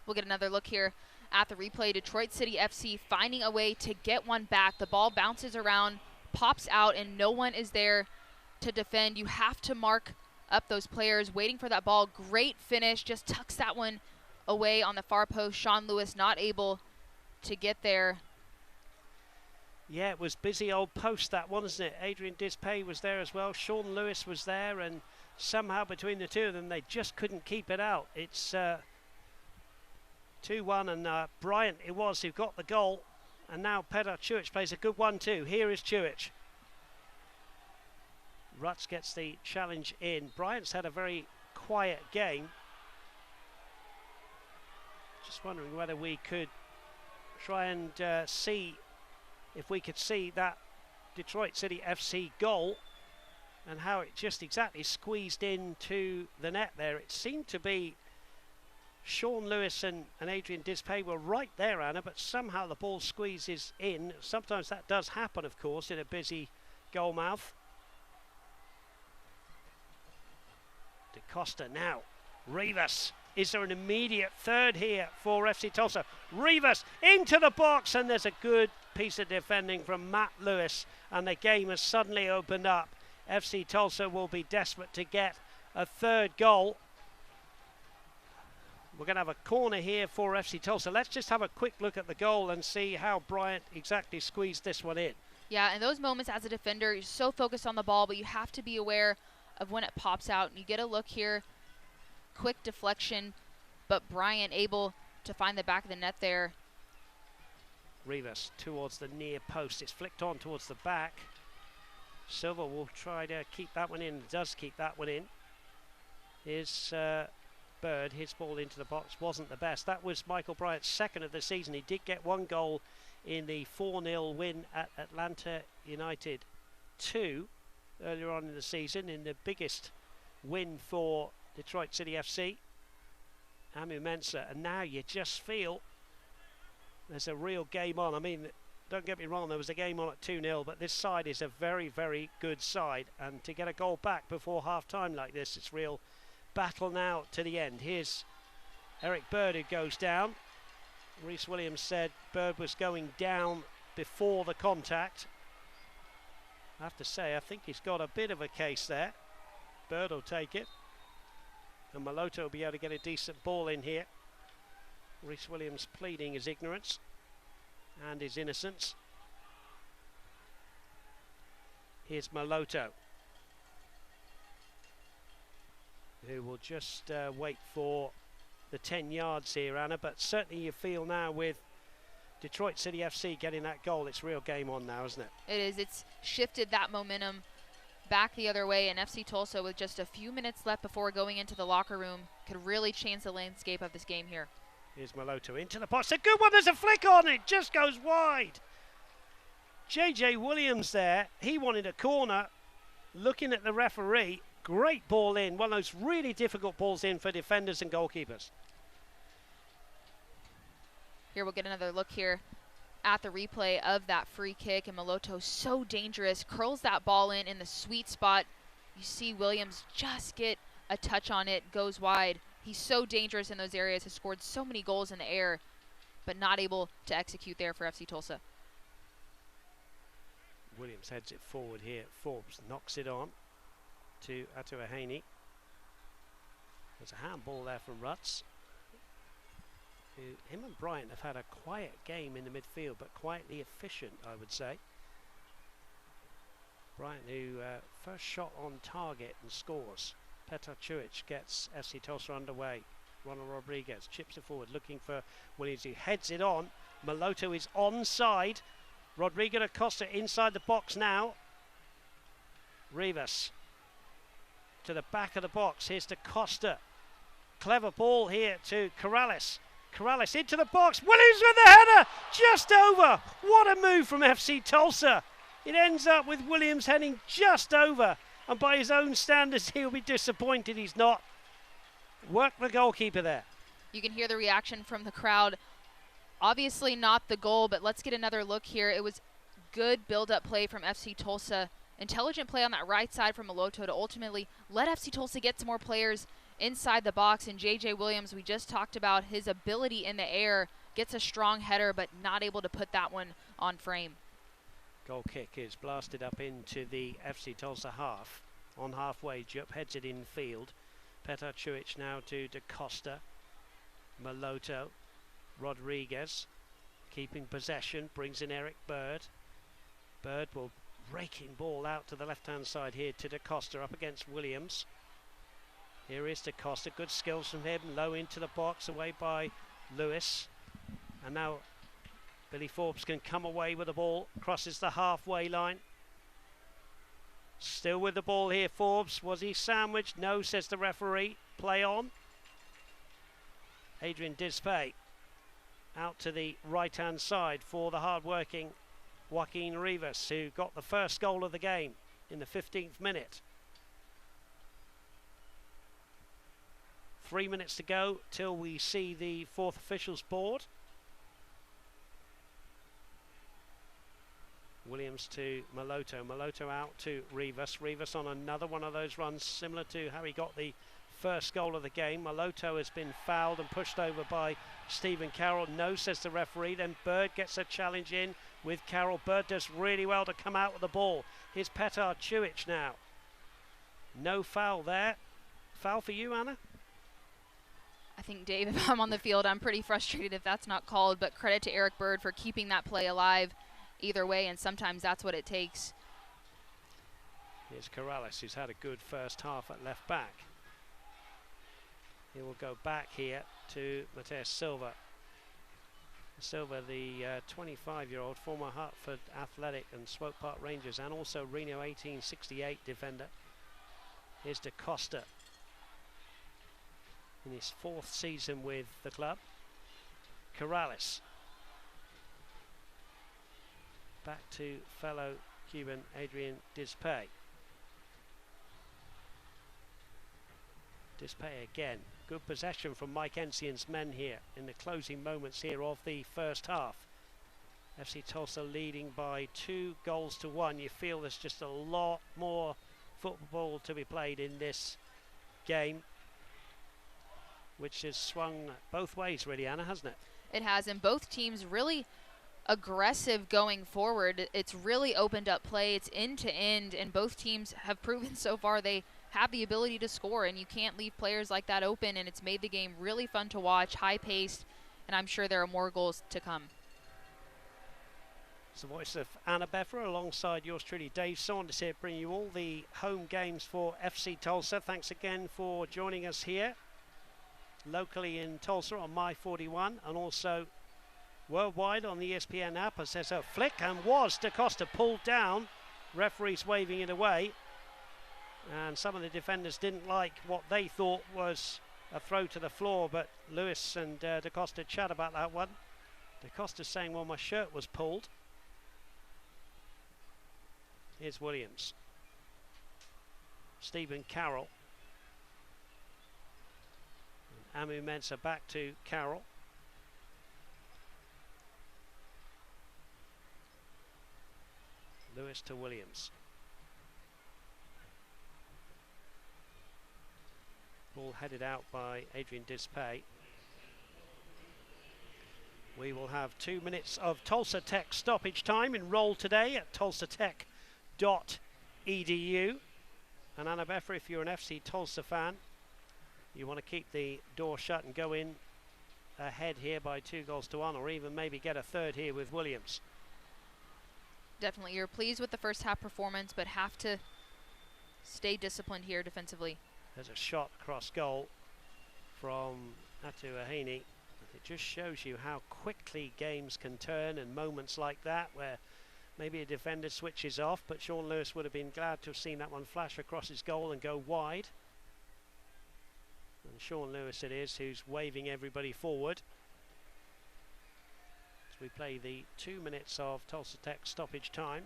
We'll get another look here at the replay. Detroit City FC finding a way to get one back. The ball bounces around, pops out, and no one is there to defend. You have to mark up those players waiting for that ball. Great finish, just tucks that one away on the far post. Sean Lewis not able to get there. Yeah, it was busy old post, that one, isn't it? Adrian Dispay was there as well. Sean Lewis was there, and somehow between the two of them, they just couldn't keep it out. It's 2-1, and Bryant it was who got the goal. And now Pedar Czujic plays a good one too. Here is Czujic. Rutz gets the challenge in. Bryant's had a very quiet game. Just wondering whether we could try and see if we could see that Detroit City FC goal and how it just exactly squeezed into the net there. It seemed to be Sean Lewis and Adrian Dispay were right there, Anna, but somehow the ball squeezes in. Sometimes that does happen, of course, in a busy goal mouth. De Costa now. Rivas. Is there an immediate third here for FC Tulsa? Rivas into the box, and there's a good piece of defending from Matt Lewis, and the game has suddenly opened up. FC Tulsa will be desperate to get a third goal. We're going to have a corner here for FC Tulsa. Let's just have a quick look at the goal and see how Bryant exactly squeezed this one in. Yeah, in those moments as a defender, you're so focused on the ball, but you have to be aware of when it pops out. And you get a look here, quick deflection, but Bryant able to find the back of the net there. Rivas towards the near post. It's flicked on towards the back. Silva will try to keep that one in. Does keep that one in. Here's Bird. His ball into the box wasn't the best. That was Michael Bryant's second of the season. He did get one goal in the 4-0 win at Atlanta United 2 earlier on in the season, in the biggest win for Detroit City FC. Amu Mensah. And now you just feel there's a real game on. I mean, don't get me wrong, there was a game on at 2-0, but this side is a very, very good side. And to get a goal back before half-time like this, it's real battle now to the end. Here's Eric Bird, who goes down. Rhys Williams said Bird was going down before the contact. I have to say, I think he's got a bit of a case there. Bird will take it. And Maloto will be able to get a decent ball in here. Rhys Williams pleading his ignorance and his innocence. Here's Maloto, who will just wait for the 10 yards here, Anna. But certainly you feel now with Detroit City FC getting that goal, it's real game on now, isn't it? It is. It's shifted that momentum back the other way, and FC Tulsa, with just a few minutes left before going into the locker room, could really change the landscape of this game here. Here's Maloto into the box. A good one. There's a flick on it. Just goes wide. JJ Williams there. He wanted a corner. Looking at the referee. Great ball in. One of those really difficult balls in for defenders and goalkeepers. Here we'll get another look here at the replay of that free kick, and Maloto so dangerous, curls that ball in the sweet spot. You see Williams just get a touch on it, goes wide. He's so dangerous in those areas, has scored so many goals in the air, but not able to execute there for FC Tulsa. Williams heads it forward here. Forbes knocks it on to Atuahane. There's a handball there from Rutz. Him and Bryant have had a quiet game in the midfield, but quietly efficient, I would say. Bryant, who first shot on target and scores. Petar Czuic gets FC Tulsa underway. Ronald Rodriguez chips it forward, looking for Williams, who heads it on. Maloto is onside. Rodrigo De Costa inside the box now. Rivas to the back of the box. Here's De Costa. Clever ball here to Corrales. Corrales into the box. Williams with the header, just over. What a move from FC Tulsa. It ends up with Williams heading just over, and by his own standards he'll be disappointed he's not. Work the goalkeeper there. You can hear the reaction from the crowd. Obviously not the goal, but let's get another look here. It was good build-up play from FC Tulsa. Intelligent play on that right side from Maloto to ultimately let FC Tulsa get some more players inside the box. And J.J. Williams, we just talked about his ability in the air, gets a strong header, but not able to put that one on frame. Goal kick is blasted up into the FC Tulsa half. On halfway, Jupp heads it in field. Petar Czuic now to De Costa. Maloto. Rodriguez keeping possession, brings in Eric Bird. Bird will raking ball out to the left-hand side here to De Costa up against Williams. Here is De Costa, good skills from him, low into the box, away by Lewis. And now Billy Forbes can come away with the ball, crosses the halfway line. Still with the ball here, Forbes. Was he sandwiched? No, says the referee. Play on. Adrian Dispay out to the right-hand side for the hard-working Joaquin Rivas, who got the first goal of the game in the 15th minute. 3 minutes to go till we see the fourth officials board. Williams to Maloto. Maloto out to Rivas. Rivas on another one of those runs similar to how he got the first goal of the game. Maloto has been fouled and pushed over by Stephen Carroll. No, says the referee. Then Bird gets a challenge in with Carroll. Bird does really well to come out with the ball. Here's Petar Czuic now. No foul there. Foul for you, Anna? I think, Dave, if I'm on the field, I'm pretty frustrated if that's not called, but credit to Eric Bird for keeping that play alive either way, and sometimes that's what it takes. Here's Corrales, who's had a good first half at left back. He will go back here to Mateus Silva. Silva, the 25-year-old former Hartford Athletic and Swope Park Rangers, and also Reno 1868 defender. Here's De Costa in his fourth season with the club. Corrales. Back to fellow Cuban Adrian Dispay. Dispay again. Good possession from Mike Ensian's men here in the closing moments here of the first half. FC Tulsa leading by 2-1. You feel there's just a lot more football to be played in this game, which has swung both ways really, Anna, hasn't it? It has, and both teams really aggressive going forward. It's really opened up play. It's end to end, and both teams have proven so far they have the ability to score, and you can't leave players like that open, and it's made the game really fun to watch, high-paced, and I'm sure there are more goals to come. It's the voice of Anna Beffer alongside yours truly, Dave Saunders, here bringing you all the home games for FC Tulsa. Thanks again for joining us here locally in Tulsa on My41, and also worldwide on the ESPN app. As there's a flick, and was De Costa pulled down, referees waving it away, and some of the defenders didn't like what they thought was a throw to the floor, but Lewis and De Costa chat about that one. De Costa saying, well, my shirt was pulled. Here's Williams. Stephen Carroll. And Amu Mensah back to Carroll. this to Williams. Ball headed out by Adrian Dispay. We will have 2 minutes of Tulsa Tech stoppage time. Enroll today at tulsatech.edu. And Anna Beffer, if you're an FC Tulsa fan, you want to keep the door shut and go in ahead here by 2-1, or even maybe get a third here with Williams. Definitely, you're pleased with the first half performance, but have to stay disciplined here defensively. There's a shot across goal from Atu Ahini. It just shows you how quickly games can turn, and moments like that where maybe a defender switches off, but Sean Lewis would have been glad to have seen that one flash across his goal and go wide. And Sean Lewis it is who's waving everybody forward. As we play the 2 minutes of Tulsa Tech stoppage time.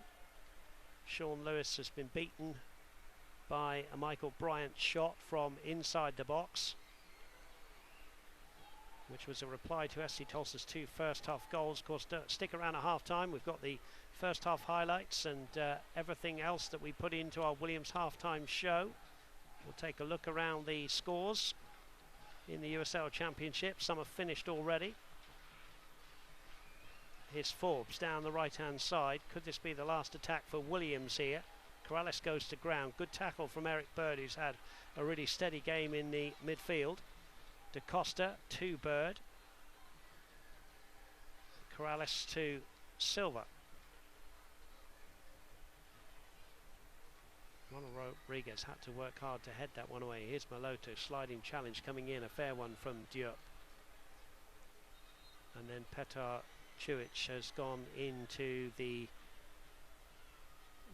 Sean Lewis has been beaten by a Michael Bryant shot from inside the box, which was a reply to SC Tulsa's 2 first half goals. Of course, stick around at half time. We've got the first half highlights and everything else that we put into our Williams halftime show. We'll take a look around the scores in the USL Championship. Some have finished already. Here's Forbes down the right hand side. Could this be the last attack for Williams here? Corrales goes to ground. Good tackle from Eric Bird, who's had a really steady game in the midfield. De Costa to Bird. Corrales to Silva. Ronald Rodriguez had to work hard to head that one away. Here's Maloto, sliding challenge coming in, a fair one from Diop. And then Petar Czujic has gone into the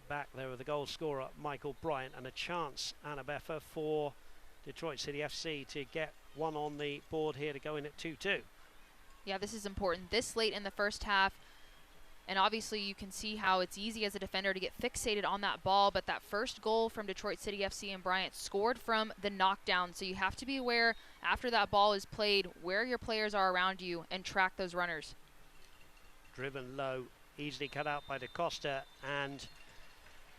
back there with the goal scorer Michael Bryant, and a chance, Anna Beffer, for Detroit City FC to get one on the board here to go in at 2-2. Yeah, this is important. This late in the first half, and obviously you can see how it's easy as a defender to get fixated on that ball, but that first goal from Detroit City FC and Bryant scored from the knockdown, so you have to be aware after that ball is played where your players are around you and track those runners. Driven low, easily cut out by De Costa, and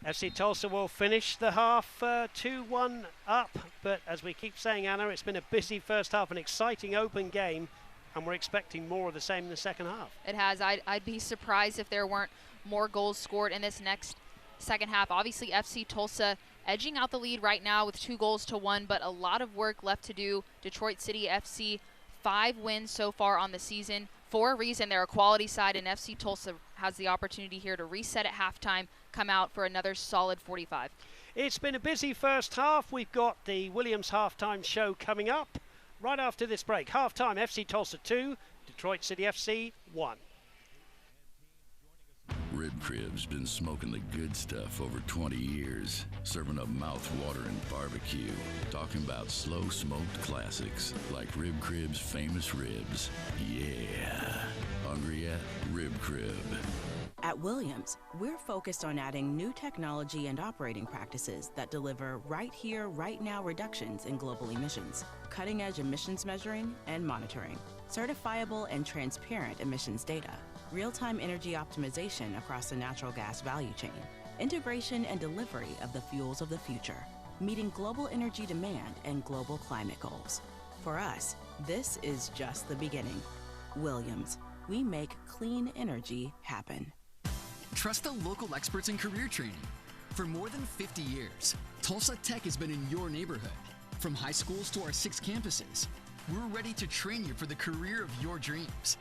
FC Tulsa will finish the half 2-1 up, but as we keep saying, Anna, it's been a busy first half, an exciting open game, and we're expecting more of the same in the second half. It has. I'd be surprised if there weren't more goals scored in this next second half. Obviously, FC Tulsa edging out the lead right now with 2-1, but a lot of work left to do. Detroit City FC, 5 wins so far on the season. For a reason, they're a quality side, and FC Tulsa has the opportunity here to reset at halftime, come out for another solid 45. It's been a busy first half. We've got the Williams halftime show coming up right after this break. Halftime, FC Tulsa 2, Detroit City FC 1. Rib Crib's been smoking the good stuff over 20 years, serving up mouth-watering barbecue, talking about slow-smoked classics like Rib Crib's famous ribs. Yeah. Hungry yet? Rib Crib. At Williams, we're focused on adding new technology and operating practices that deliver right here, right now reductions in global emissions, cutting-edge emissions measuring and monitoring, certifiable and transparent emissions data, real-time energy optimization across the natural gas value chain, integration and delivery of the fuels of the future, meeting global energy demand and global climate goals. For us, this is just the beginning. Williams, we make clean energy happen. Trust the local experts in career training. For more than 50 years, Tulsa Tech has been in your neighborhood. From high schools to our 6 campuses, we're ready to train you for the career of your dreams.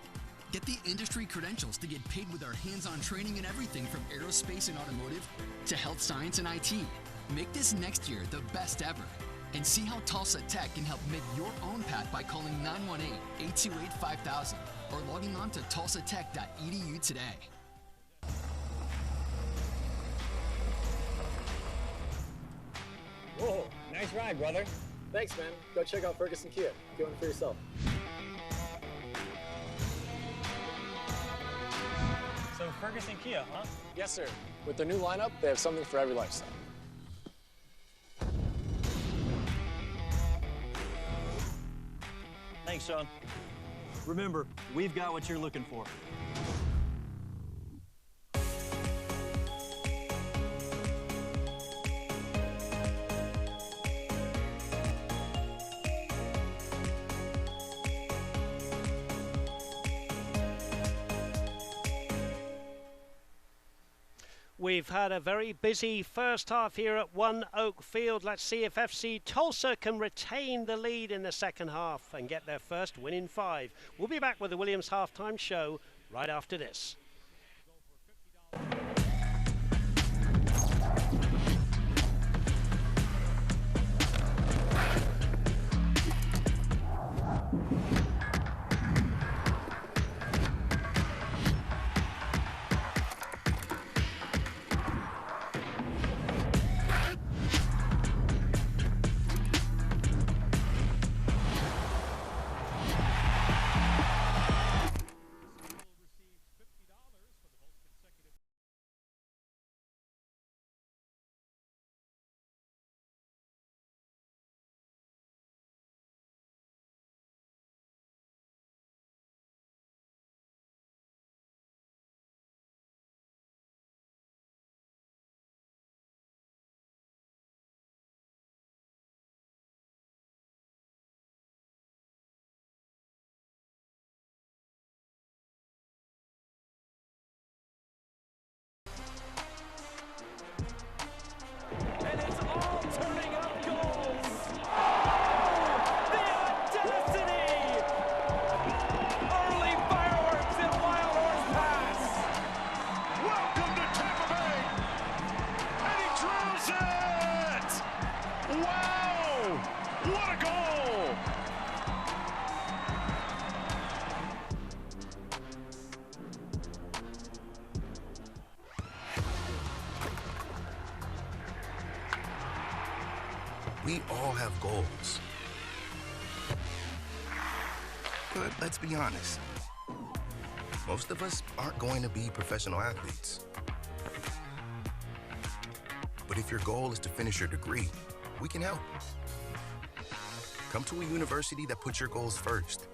Get the industry credentials to get paid with our hands-on training in everything from aerospace and automotive to health science and IT. Make this next year the best ever. And see how Tulsa Tech can help make your own path by calling 918-828-5000 or logging on to tulsatech.edu today. Whoa, nice ride, brother. Thanks, man. Go check out Ferguson Kia. Get one for yourself. So Ferguson Kia, huh? Yes, sir. With their new lineup, they have something for every lifestyle. Thanks, Sean. Remember, we've got what you're looking for. We've had a very busy first half here at One Oak Field. Let's see if FC Tulsa can retain the lead in the second half and get their first win in 5. We'll be back with the Williams halftime show right after this. We all have goals. But let's be honest. Most of us aren't going to be professional athletes. But if your goal is to finish your degree, we can help. Come to a university that puts your goals first.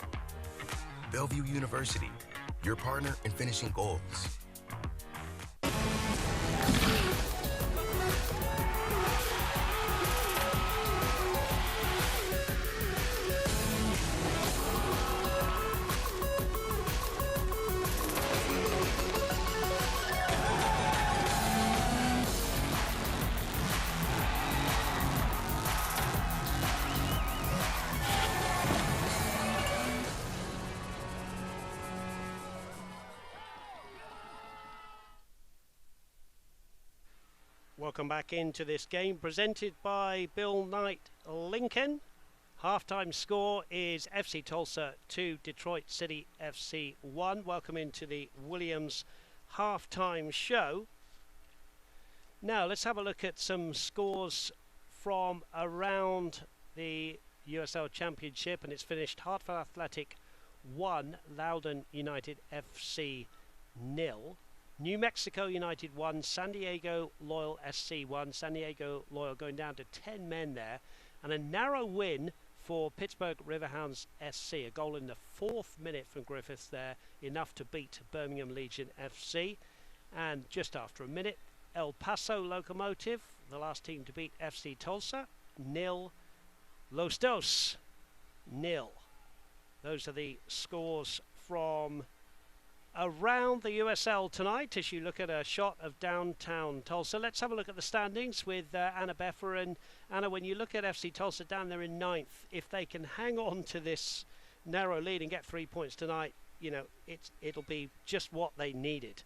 Bellevue University, your partner in finishing goals. Welcome back into this game presented by Bill Knight Lincoln. Halftime score is FC Tulsa 2, Detroit City FC 1. Welcome into the Williams halftime show. Now let's have a look at some scores from around the USL Championship, and it's finished Hartford Athletic 1, Loudoun United FC 0. New Mexico United 1, San Diego Loyal SC 1. San Diego Loyal going down to 10 men there. And a narrow win for Pittsburgh Riverhounds SC. A goal in the 4th minute from Griffiths there, enough to beat Birmingham Legion FC. And just after a minute, El Paso Locomotive, the last team to beat FC Tulsa, 0. Los Dos, 0. Those are the scores from around the USL tonight as you look at a shot of downtown Tulsa. Let's have a look at the standings with Anna Beffer. And Anna, when you look at FC Tulsa down there in 9th, if they can hang on to this narrow lead and get 3 points tonight, you know, it'll be just what they needed.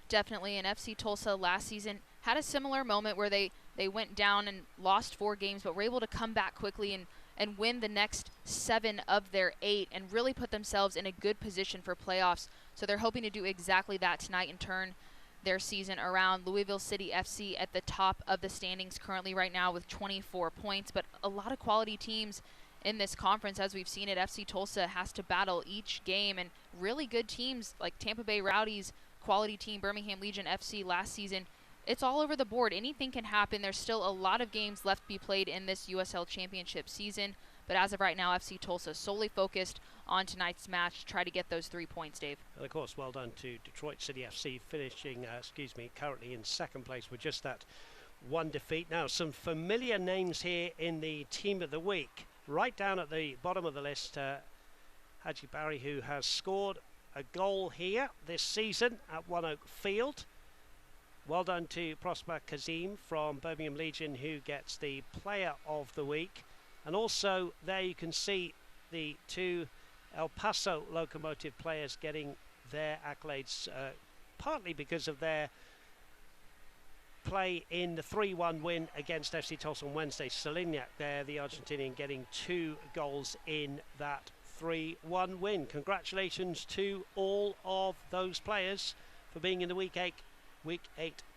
Definitely. And FC Tulsa last season had a similar moment where they went down and lost 4 games, but were able to come back quickly and win the next 7 of their 8 and really put themselves in a good position for playoffs. So they're hoping to do exactly that tonight and turn their season around. Louisville City FC at the top of the standings currently right now with 24 points, but a lot of quality teams in this conference, as we've seen it. FC Tulsa has to battle each game, and really good teams like Tampa Bay Rowdies, quality team, Birmingham Legion FC last season. It's all over the board. Anything can happen. There's still a lot of games left to be played in this USL Championship season. But as of right now, FC Tulsa solely focused on tonight's match to try to get those 3 points, Dave. And of course, well done to Detroit City FC, finishing, currently in 2nd place with just that 1 defeat. Now, some familiar names here in the Team of the Week. Right down at the bottom of the list, Haji Barry, who has scored a goal here this season at One Oak Field. Well done to Prosper Kazim from Birmingham Legion, who gets the Player of the Week. And also there you can see the two El Paso Locomotive players getting their accolades, partly because of their play in the 3-1 win against FC Tulsa on Wednesday. Solignac there, the Argentinian, getting 2 goals in that 3-1 win. Congratulations to all of those players for being in the Week 8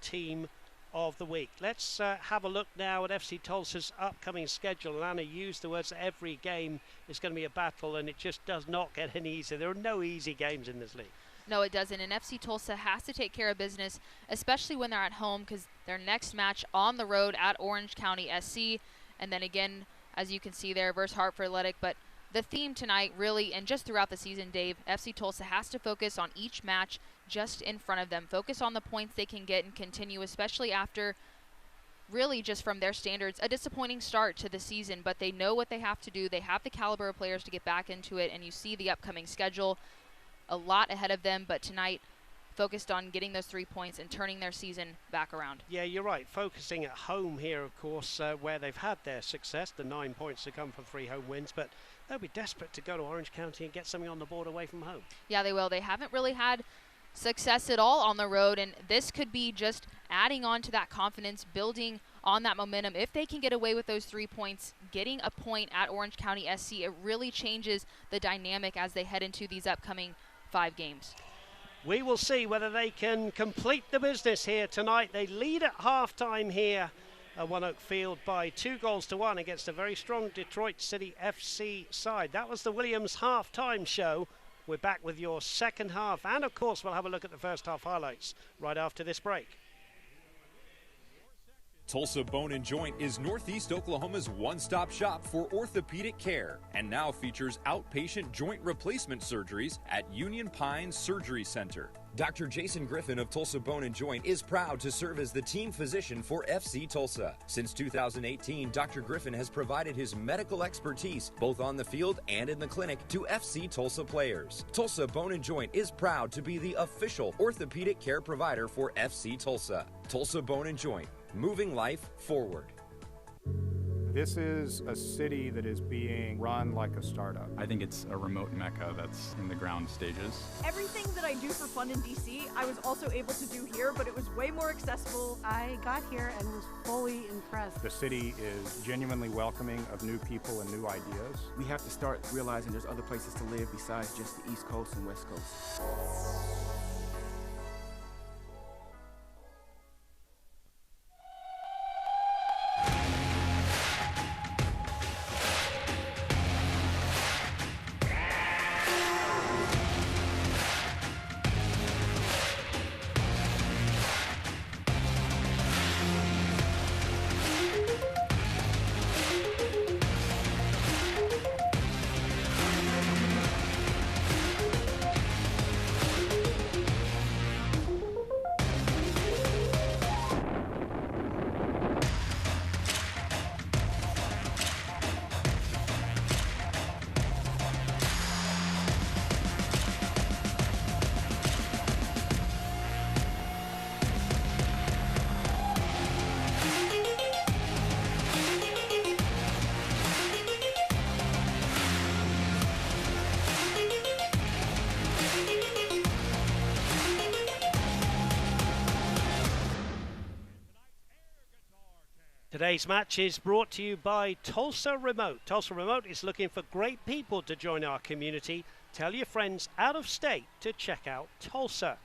team of the week. Let's have a look now at FC Tulsa's upcoming schedule. Lana used the words that every game is going to be a battle, and it just does not get any easier. There are no easy games in this league. No, it doesn't. And FC Tulsa has to take care of business, especially when they're at home, because their next match on the road at Orange County SC. And then again, as you can see there, versus Hartford Athletic. But the theme tonight, really, and just throughout the season, Dave, FC Tulsa has to focus on each match just in front of them. Focus on the points they can get and continue, especially after, really just from their standards, a disappointing start to the season. But they know what they have to do. They have the caliber of players to get back into it, and you see the upcoming schedule. A lot ahead of them, but tonight focused on getting those 3 points and turning their season back around. Yeah, you're right. Focusing at home here, of course, where they've had their success, the 9 points to come from 3 home wins, but they'll be desperate to go to Orange County and get something on the board away from home. Yeah, they will. They haven't really had success at all on the road, and this could be just adding on to that confidence, building on that momentum. If they can get away with those 3 points, getting a point at Orange County SC, it really changes the dynamic as they head into these upcoming 5 games. We will see whether they can complete the business here tonight. They lead at halftime here at One Oak Field by 2-1 against a very strong Detroit City FC side. That was the Williams halftime show. We're back with your second half, and of course we'll have a look at the first half highlights right after this break. Tulsa Bone and Joint is Northeast Oklahoma's one-stop shop for orthopedic care and now features outpatient joint replacement surgeries at Union Pines Surgery Center. Dr. Jason Griffin of Tulsa Bone and Joint is proud to serve as the team physician for FC Tulsa. Since 2018, Dr. Griffin has provided his medical expertise both on the field and in the clinic to FC Tulsa players. Tulsa Bone and Joint is proud to be the official orthopedic care provider for FC Tulsa. Tulsa Bone and Joint, moving life forward. This is a city that is being run like a startup. I think it's a remote mecca that's in the ground stages. Everything that I do for fun in DC, I was also able to do here, but it was way more accessible. I got here and was fully impressed. The city is genuinely welcoming of new people and new ideas. We have to start realizing there's other places to live besides just the East Coast and West Coast. Today's match is brought to you by Tulsa Remote. Tulsa Remote is looking for great people to join our community. Tell your friends out of state to check out Tulsa.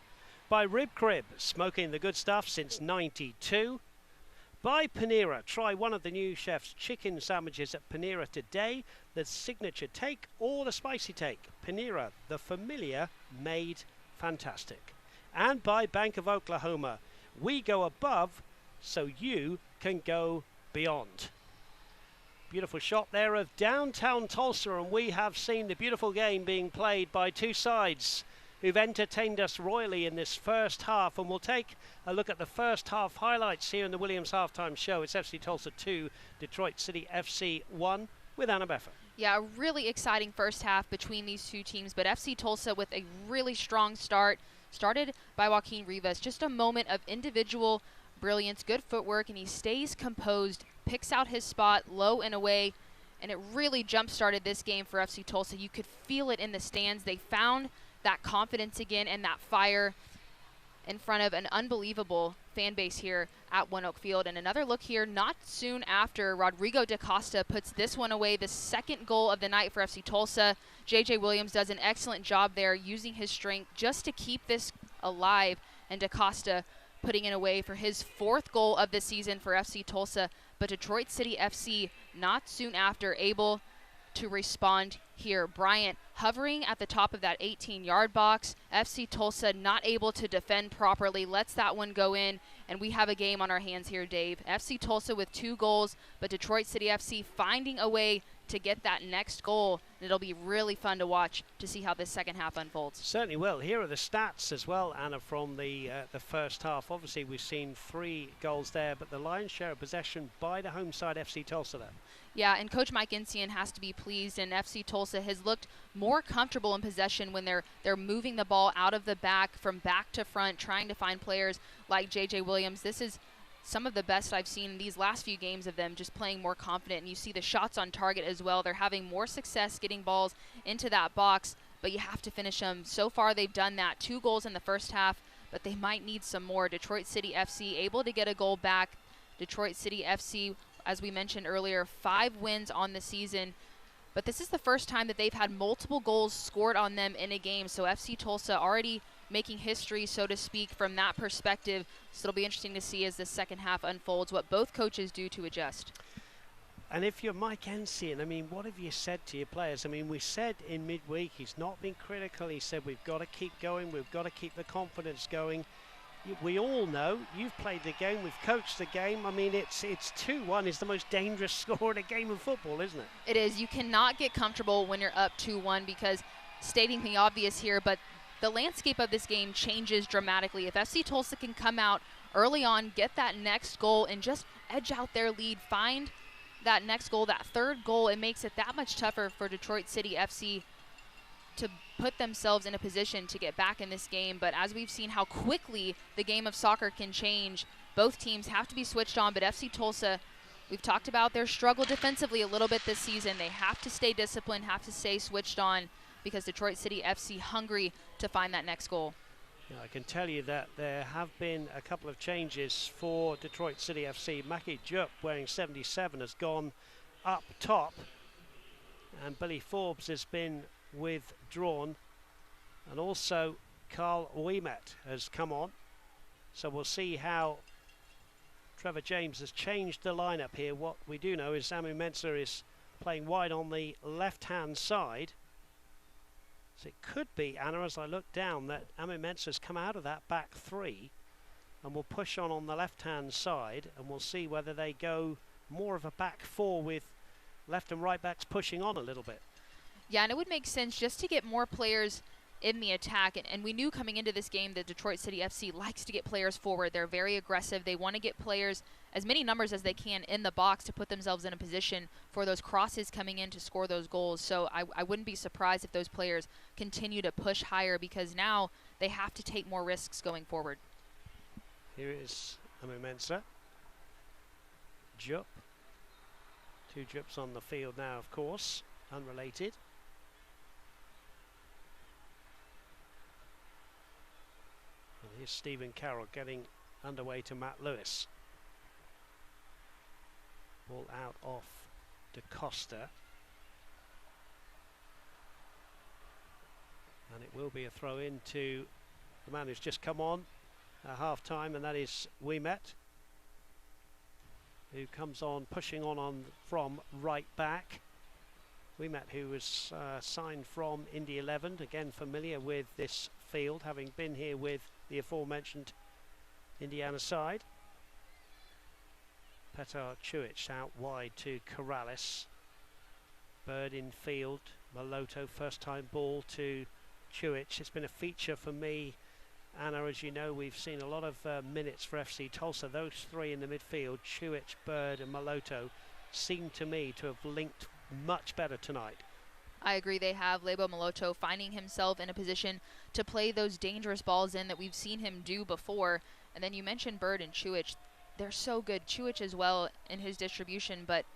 By Rib Crib, smoking the good stuff since '92. By Panera, try one of the new chef's chicken sandwiches at Panera today. The signature take or the spicy take. Panera, the familiar made fantastic. And by Bank of Oklahoma, we go above so you can go beyond. Beautiful shot there of downtown Tulsa, and we have seen the beautiful game being played by two sides who've entertained us royally in this first half, and we'll take a look at the first half highlights here in the Williams halftime show. It's FC Tulsa 2, Detroit City FC 1 with Anna Beffa. Yeah, a really exciting first half between these two teams, but FC Tulsa with a really strong start, started by Joaquin Rivas. Just a moment of individual brilliance, good footwork, and he stays composed, picks out his spot low and away, and it really jump-started this game for FC Tulsa. You could feel it in the stands. They found that confidence again and that fire in front of an unbelievable fan base here at One Oak Field. And another look here, not soon after, Rodrigo De Costa puts this one away, the second goal of the night for FC Tulsa. J.J. Williams does an excellent job there, using his strength just to keep this alive, and De Costa putting it away for his fourth goal of the season for FC Tulsa. But Detroit City FC not soon after able to respond here. Bryant hovering at the top of that 18-yard box. FC Tulsa not able to defend properly, lets that one go in, and we have a game on our hands here, Dave. FC Tulsa with 2 goals, but Detroit City FC finding a way to get that next goal. And it'll be really fun to watch to see how this second half unfolds. Certainly will. Here are the stats as well, Anna, from the first half. Obviously, we've seen 3 goals there, but the lion's share of possession by the home side, FC Tulsa there. Yeah, and Coach Mike Insian has to be pleased, and FC Tulsa has looked more comfortable in possession when they're moving the ball out of the back, from back to front, trying to find players like J.J. Williams. This is some of the best I've seen in these last few games of them, just playing more confident. And you see the shots on target as well. They're having more success getting balls into that box, but you have to finish them. So far, they've done that. 2 goals in the first half, but they might need some more. Detroit City FC able to get a goal back. Detroit City FC, as we mentioned earlier, 5 wins on the season. But this is the first time that they've had multiple goals scored on them in a game. So FC Tulsa already making history, so to speak, from that perspective. So it'll be interesting to see as the second half unfolds what both coaches do to adjust. And if you're Mike Ensign, I mean, what have you said to your players? I mean, we said in midweek he's not been critical. He said we've got to keep going. We've got to keep the confidence going. We all know, you've played the game, we've coached the game. I mean, it's 2-1 is the most dangerous score in a game of football, isn't it? It is. You cannot get comfortable when you're up 2-1 because, stating the obvious here, but the landscape of this game changes dramatically. If FC Tulsa can come out early on, get that next goal, and just edge out their lead, find that next goal, that third goal, it makes it that much tougher for Detroit City FC to put themselves in a position to get back in this game. But as we've seen how quickly the game of soccer can change, both teams have to be switched on. But FC Tulsa, we've talked about their struggle defensively a little bit this season. They have to stay disciplined, have to stay switched on, because Detroit City FC hungry to find that next goal. Yeah, I can tell you that there have been a couple of changes for Detroit City FC. Maki Jupp, wearing 77, has gone up top, and Billy Forbes has been withdrawn, and also Carl Ouimet has come on. So we'll see how Trevor James has changed the lineup here. What we do know is Amu Mensah is playing wide on the left-hand side. So it could be, Anna, as I look down, that Amu Mensah has come out of that back 3 and will push on the left-hand side, and we'll see whether they go more of a back 4 with left and right backs pushing on a little bit. Yeah, and it would make sense just to get more players in the attack. And we knew coming into this game that Detroit City FC likes to get players forward. They're very aggressive. They want to get players, as many numbers as they can, in the box to put themselves in a position for those crosses coming in to score those goals. So I wouldn't be surprised if those players continue to push higher, because now they have to take more risks going forward. Here is Amu Mensah. Jupp. 2 Jupps on the field now, of course, unrelated. And here's Stephen Carroll getting underway to Matt Lewis. Ball out off De Costa. And it will be a throw in to the man who's just come on at half-time, and that is Ouimet, who comes on, pushing on from right back. Ouimet, who was signed from Indy 11, again familiar with this field, having been here with the aforementioned Indiana side. Petar Czuic out wide to Corrales. Bird in field. Maloto, first time ball to Czuic. It's been a feature for me, Anna, as you know. We've seen a lot of minutes for FC Tulsa. Those 3 in the midfield, Czuic, Bird and Maloto, seem to me to have linked much better tonight. I agree. They have Lebo Moloto finding himself in a position to play those dangerous balls in that we've seen him do before. And then you mentioned Bird and Chuich. They're so good. Chuich as well in his distribution, but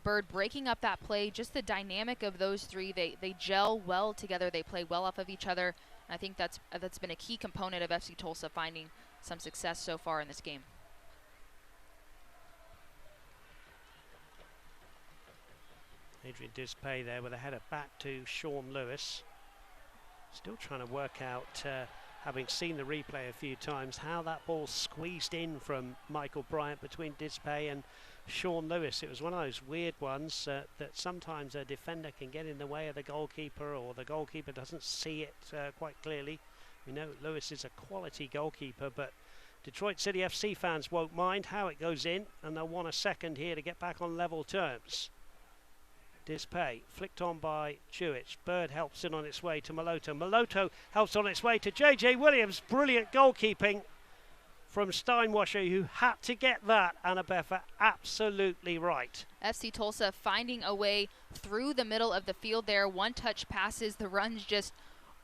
Bird breaking up that play, just the dynamic of those three, they gel well together. They play well off of each other. And I think that's been a key component of FC Tulsa finding some success so far in this game. Adrian Dispay there with a header back to Sean Lewis. Still trying to work out, having seen the replay a few times, how that ball squeezed in from Michael Bryant between Dispay and Sean Lewis. It was one of those weird ones that sometimes a defender can get in the way of the goalkeeper, or the goalkeeper doesn't see it quite clearly. We know Lewis is a quality goalkeeper, but Detroit City FC fans won't mind how it goes in, and they'll want a second here to get back on level terms. Dispay flicked on by Chuich. Bird helps in on its way to Moloto. Moloto helps on its way to J.J. Williams. Brilliant goalkeeping from Steinwasser, who had to get that, Anna Beffa, absolutely right. FC Tulsa finding a way through the middle of the field there. One-touch passes. The runs just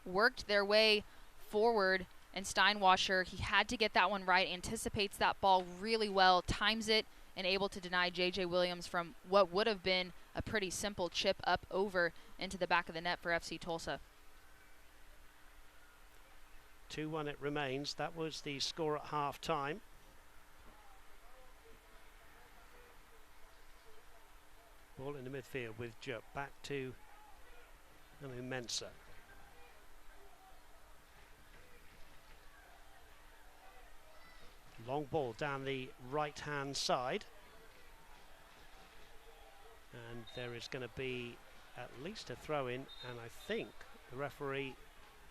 worked their way forward. And Steinwasser, he had to get that one right, anticipates that ball really well, times it, and able to deny J.J. Williams from what would have been a pretty simple chip up over into the back of the net for FC Tulsa. 2-1 it remains. That was the score at half time. Ball in the midfield with Jupp back to Mensah. Long ball down the right hand side. And there is going to be at least a throw in, and I think the referee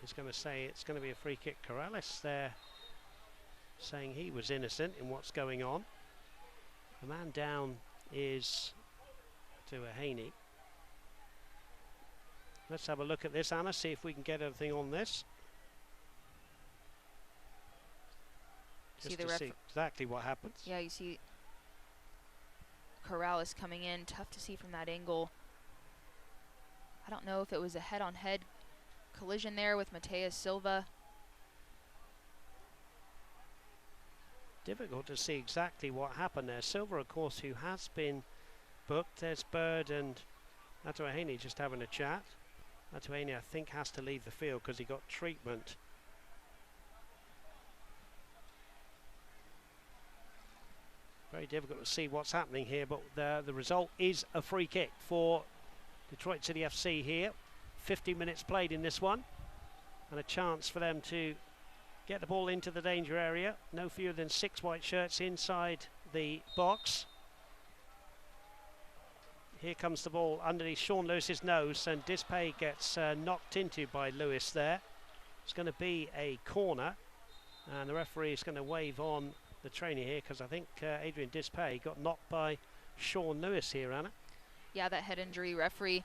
is going to say it's going to be a free kick. Corrales there saying he was innocent in what's going on. The man down is Tuahane. Let's have a look at this, Anna, see if we can get anything on this. Just to see exactly what happens. Yeah, you see Corrales coming in, tough to see from that angle. I don't know if it was a head-on-head collision there with Mateus Silva. Difficult to see exactly what happened there. Silva, of course, who has been booked. There's Bird and Atuahane just having a chat. Atuahane, I think, has to leave the field because he got treatment. Very difficult to see what's happening here, but the result is a free kick for Detroit City FC here. 50 minutes played in this one, and a chance for them to get the ball into the danger area. No fewer than 6 white shirts inside the box. Here comes the ball underneath Sean Lewis's nose, and Dispay gets knocked into by Lewis there. It's going to be a corner, and the referee is going to wave on the trainer here, because I think Adrian Dispay got knocked by Sean Lewis here, Anna. Yeah, that head injury. Referee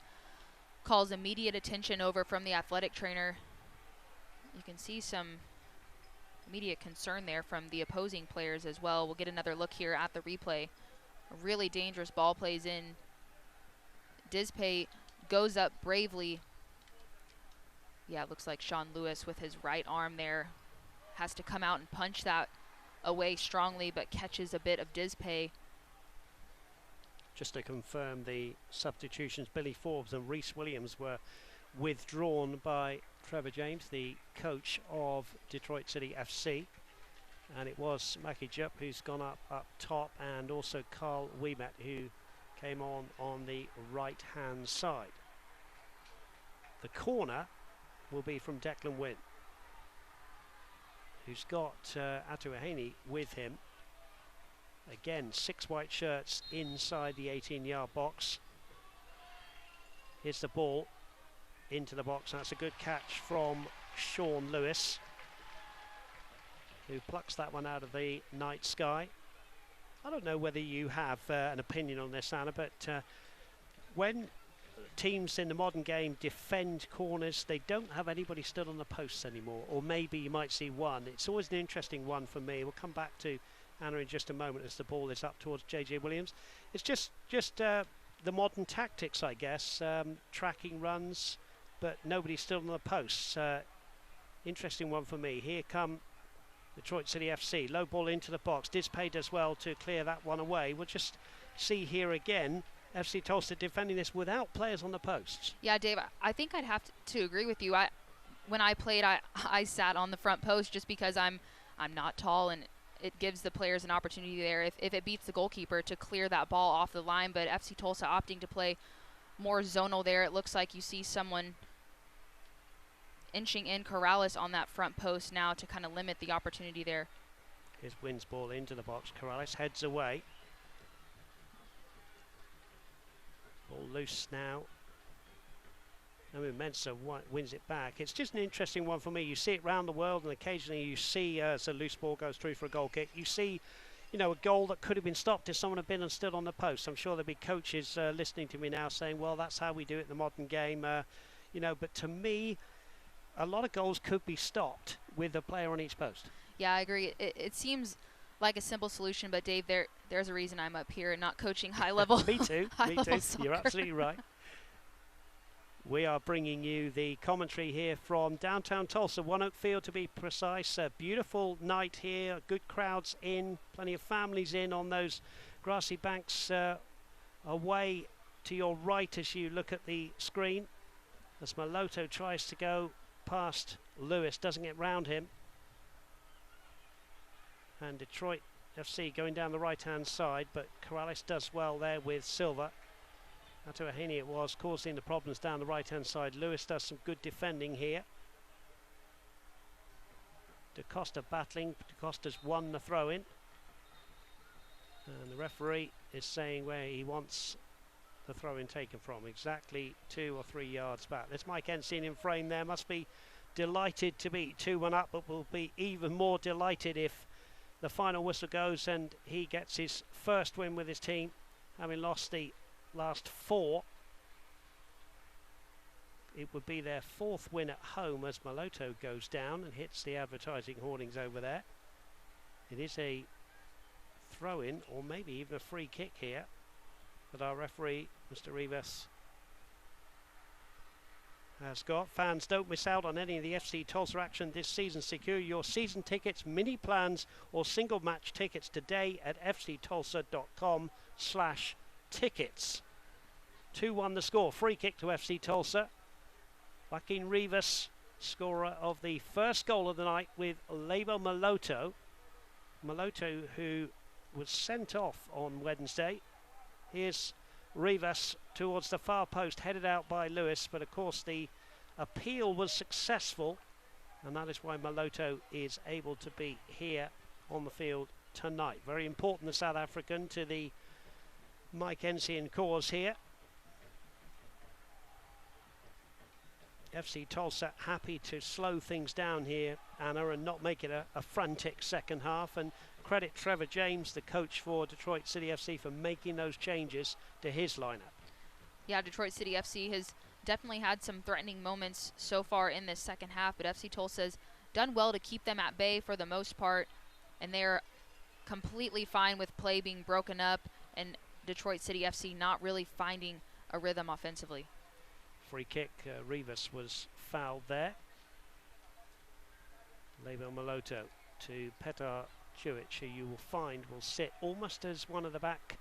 calls immediate attention over from the athletic trainer. You can see some immediate concern there from the opposing players as well. We'll get another look here at the replay. A really dangerous ball plays in. Dispay goes up bravely. Yeah, it looks like Sean Lewis with his right arm there has to come out and punch that away strongly, but catches a bit of Dispay. Just to confirm the substitutions, Billy Forbes and Reese Williams were withdrawn by Trevor James, the coach of Detroit City FC, and it was Maki Jupp who's gone up top, and also Carl Wiemet, who came on the right hand side. The corner will be from Declan Wynn, who's got Atuahane with him. Again, 6 white shirts inside the 18-yard box. Here's the ball into the box. That's a good catch from Sean Lewis, who plucks that one out of the night sky. I don't know whether you have an opinion on this, Anna, but when teams in the modern game defend corners, they don't have anybody stood on the posts anymore, or maybe you might see one. It's always an interesting one for me. We'll come back to Anna in just a moment as the ball is up towards J.J. Williams. It's just the modern tactics, I guess. Tracking runs, but nobody's still on the posts. Interesting one for me. Here come Detroit City FC. Low ball into the box. Dispay does well to clear that one away. We'll just see here again. FC Tulsa defending this without players on the posts. Yeah, Dave, I think I'd have to agree with you. When I played, I sat on the front post just because I'm not tall, and it gives the players an opportunity there if it beats the goalkeeper to clear that ball off the line. But FC Tulsa opting to play more zonal there. It looks like you see someone inching in Corrales on that front post now to kind of limit the opportunity there. Here's Wynn's ball into the box. Corrales heads away. Ball loose now. Mensah wins it back. It's just an interesting one for me. You see it around the world, and occasionally you see as a loose ball goes through for a goal kick, you see, a goal that could have been stopped if someone had been and stood on the post. I'm sure there'll be coaches listening to me now saying, well, that's how we do it in the modern game. But to me, a lot of goals could be stopped with a player on each post. Yeah, I agree. It seems like a simple solution, but Dave, there's a reason I'm up here and not coaching high level. Me too. Me too. Soccer. You're absolutely right. We are bringing you the commentary here from downtown Tulsa, One Oak Field to be precise. A beautiful night here, good crowds in, plenty of families in on those grassy banks away to your right as you look at the screen. As Maloto tries to go past Lewis, doesn't get round him. And Detroit FC going down the right-hand side, but Corrales does well there with Silva. Atuahini it was, causing the problems down the right-hand side. Lewis does some good defending here. De Costa battling. De Costa's won the throw-in. And the referee is saying where he wants the throw-in taken from. Exactly 2 or 3 yards back. There's Mike Ensign in frame there. Must be delighted to be 2-1 up, but will be even more delighted if the final whistle goes and he gets his first win with his team, having lost the last 4. It would be their 4th win at home as Maloto goes down and hits the advertising hoardings over there. It is a throw-in or maybe even a free kick here, but our referee, Mr. Rivas, has got. Fans, don't miss out on any of the FC Tulsa action this season. Secure your season tickets, mini plans or single match tickets today at fctulsa.com/tickets. 2-1 the score. Free kick to FC Tulsa. Joaquin Rivas, scorer of the first goal of the night with Lebo Maloto. Maloto, who was sent off on Wednesday. Here's Rivas towards the far post, headed out by Lewis, but of course the appeal was successful, and that is why Maloto is able to be here on the field tonight. Very important, the South African, to the Mike Ensign cause here. FC Tulsa happy to slow things down here, Anna, and not make it a frantic second half, and credit Trevor James, the coach for Detroit City FC, for making those changes to his lineup. Yeah, Detroit City FC has definitely had some threatening moments so far in this second half, but FC Tulsa has done well to keep them at bay for the most part, and they're completely fine with play being broken up and Detroit City FC not really finding a rhythm offensively. Free kick, Rivas was fouled there. Lebo Maloto to Petar Ciucic, who you will find will sit almost as one of the back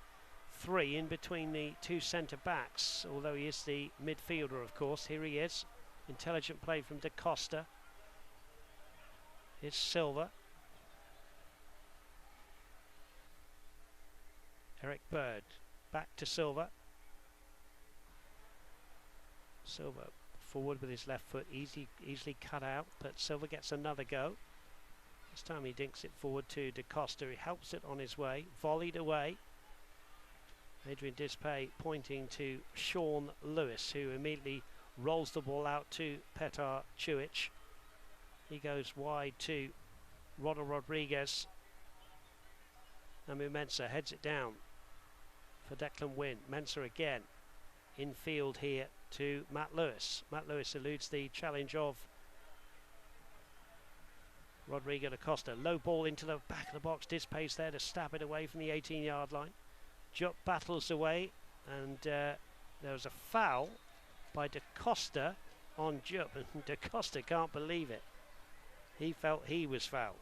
3 in between the 2 centre backs, although he is the midfielder, of course. Here he is. Intelligent play from De Costa. Here's Silva. Eric Bird back to Silva. Silva forward with his left foot, easily cut out, but Silva gets another go. This time he dinks it forward to De Costa. He helps it on his way, volleyed away. Adrian Dispay pointing to Sean Lewis, who immediately rolls the ball out to Petar Ciucic. He goes wide to Rodriguez. And Mensah heads it down for Declan Wynn. Mensah again. Infield here to Matt Lewis. Matt Lewis eludes the challenge of Rodrigo De Costa. Low ball into the back of the box. Dispay's there to stab it away from the 18-yard line. Jupp battles away And there was a foul by De Costa on Jupp, and De Costa can't believe it. He felt he was fouled.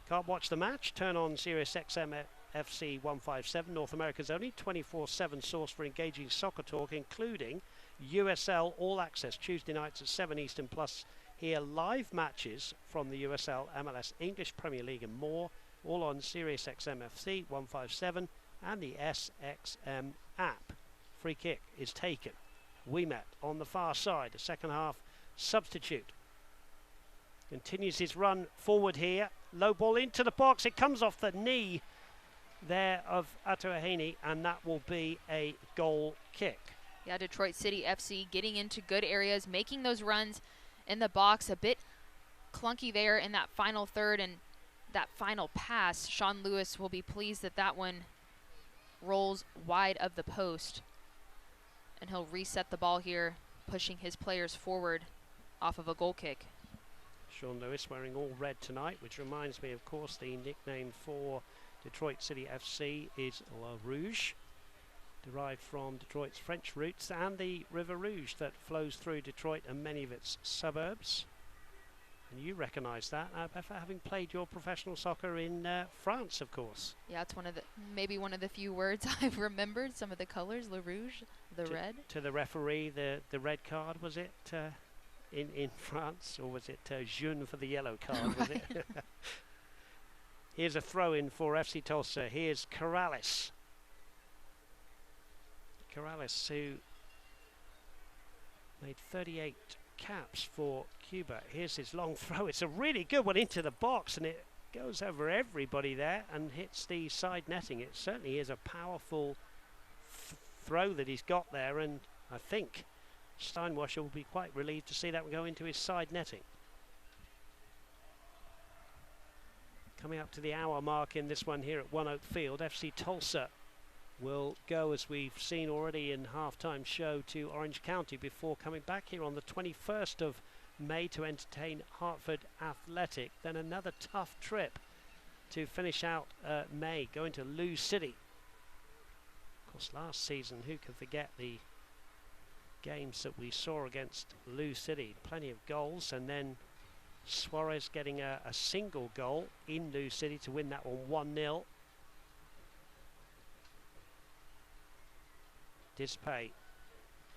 Can't watch the match? Turn on Sirius XM FC 157, North America's only 24/7 source for engaging soccer talk, including USL All Access Tuesday nights at 7 Eastern, plus hear live matches from the USL, MLS, English Premier League and more, all on Sirius XM FC 157 and the SXM app. Free kick is taken. Ouimet on the far side, a second half substitute. Continues his run forward here. Low ball into the box. It comes off the knee there of Atuahini, and that will be a goal kick. Yeah, Detroit City FC getting into good areas, making those runs in the box. A bit clunky there in that final third and that final pass. Sean Lewis will be pleased that that one rolls wide of the post. And he'll reset the ball here, pushing his players forward off of a goal kick. Sean Lewis wearing all red tonight, which reminds me, of course, the nickname for Detroit City FC is La Rouge, derived from Detroit's French roots and the River Rouge that flows through Detroit and many of its suburbs. And you recognise that, having played your professional soccer in France, of course. Yeah, it's maybe one of the few words I've remembered. Some of the colours, Le Rouge, the red. To the referee, the red card, was it in France, or was it jaune for the yellow card? Was it? Here's a throw-in for FC Tulsa. Here's Corrales. Corrales, who made 38 caps for Cuba. Here's his long throw. It's a really good one into the box, and it goes over everybody there and hits the side netting. It certainly is a powerful throw that he's got there, and I think Steinwasser will be quite relieved to see that go into his side netting. Coming up to the hour mark in this one here at One Oak Field, FC Tulsa will go, as we've seen already in halftime show, to Orange County before coming back here on the 21st of May to entertain Hartford Athletic. Then another tough trip to finish out May, going to Lou City. Of course, last season, who can forget the games that we saw against Lou City? Plenty of goals, and then Suarez getting a single goal in Lou City to win that one 1-0. Dispay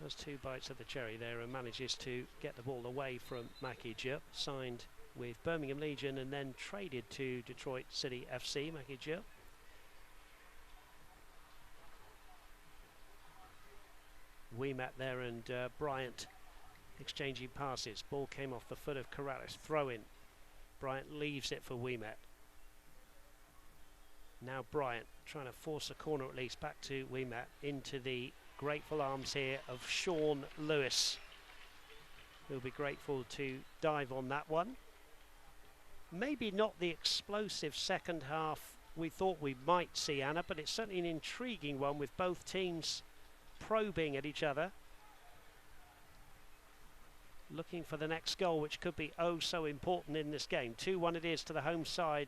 has two bites of the cherry there and manages to get the ball away from Mackie Jupp, signed with Birmingham Legion and then traded to Detroit City FC, Mackie Jupp. Ouimet there and Bryant exchanging passes. Ball came off the foot of Corrales. Throw in. Bryant leaves it for Ouimet. Now Bryant trying to force a corner at least back to Ouimet into the grateful arms here of Sean Lewis. He'll be grateful to dive on that one. Maybe not the explosive second half we thought we might see, Anna, but it's certainly an intriguing one with both teams probing at each other, looking for the next goal, which could be oh so important in this game. 2-1 it is to the home side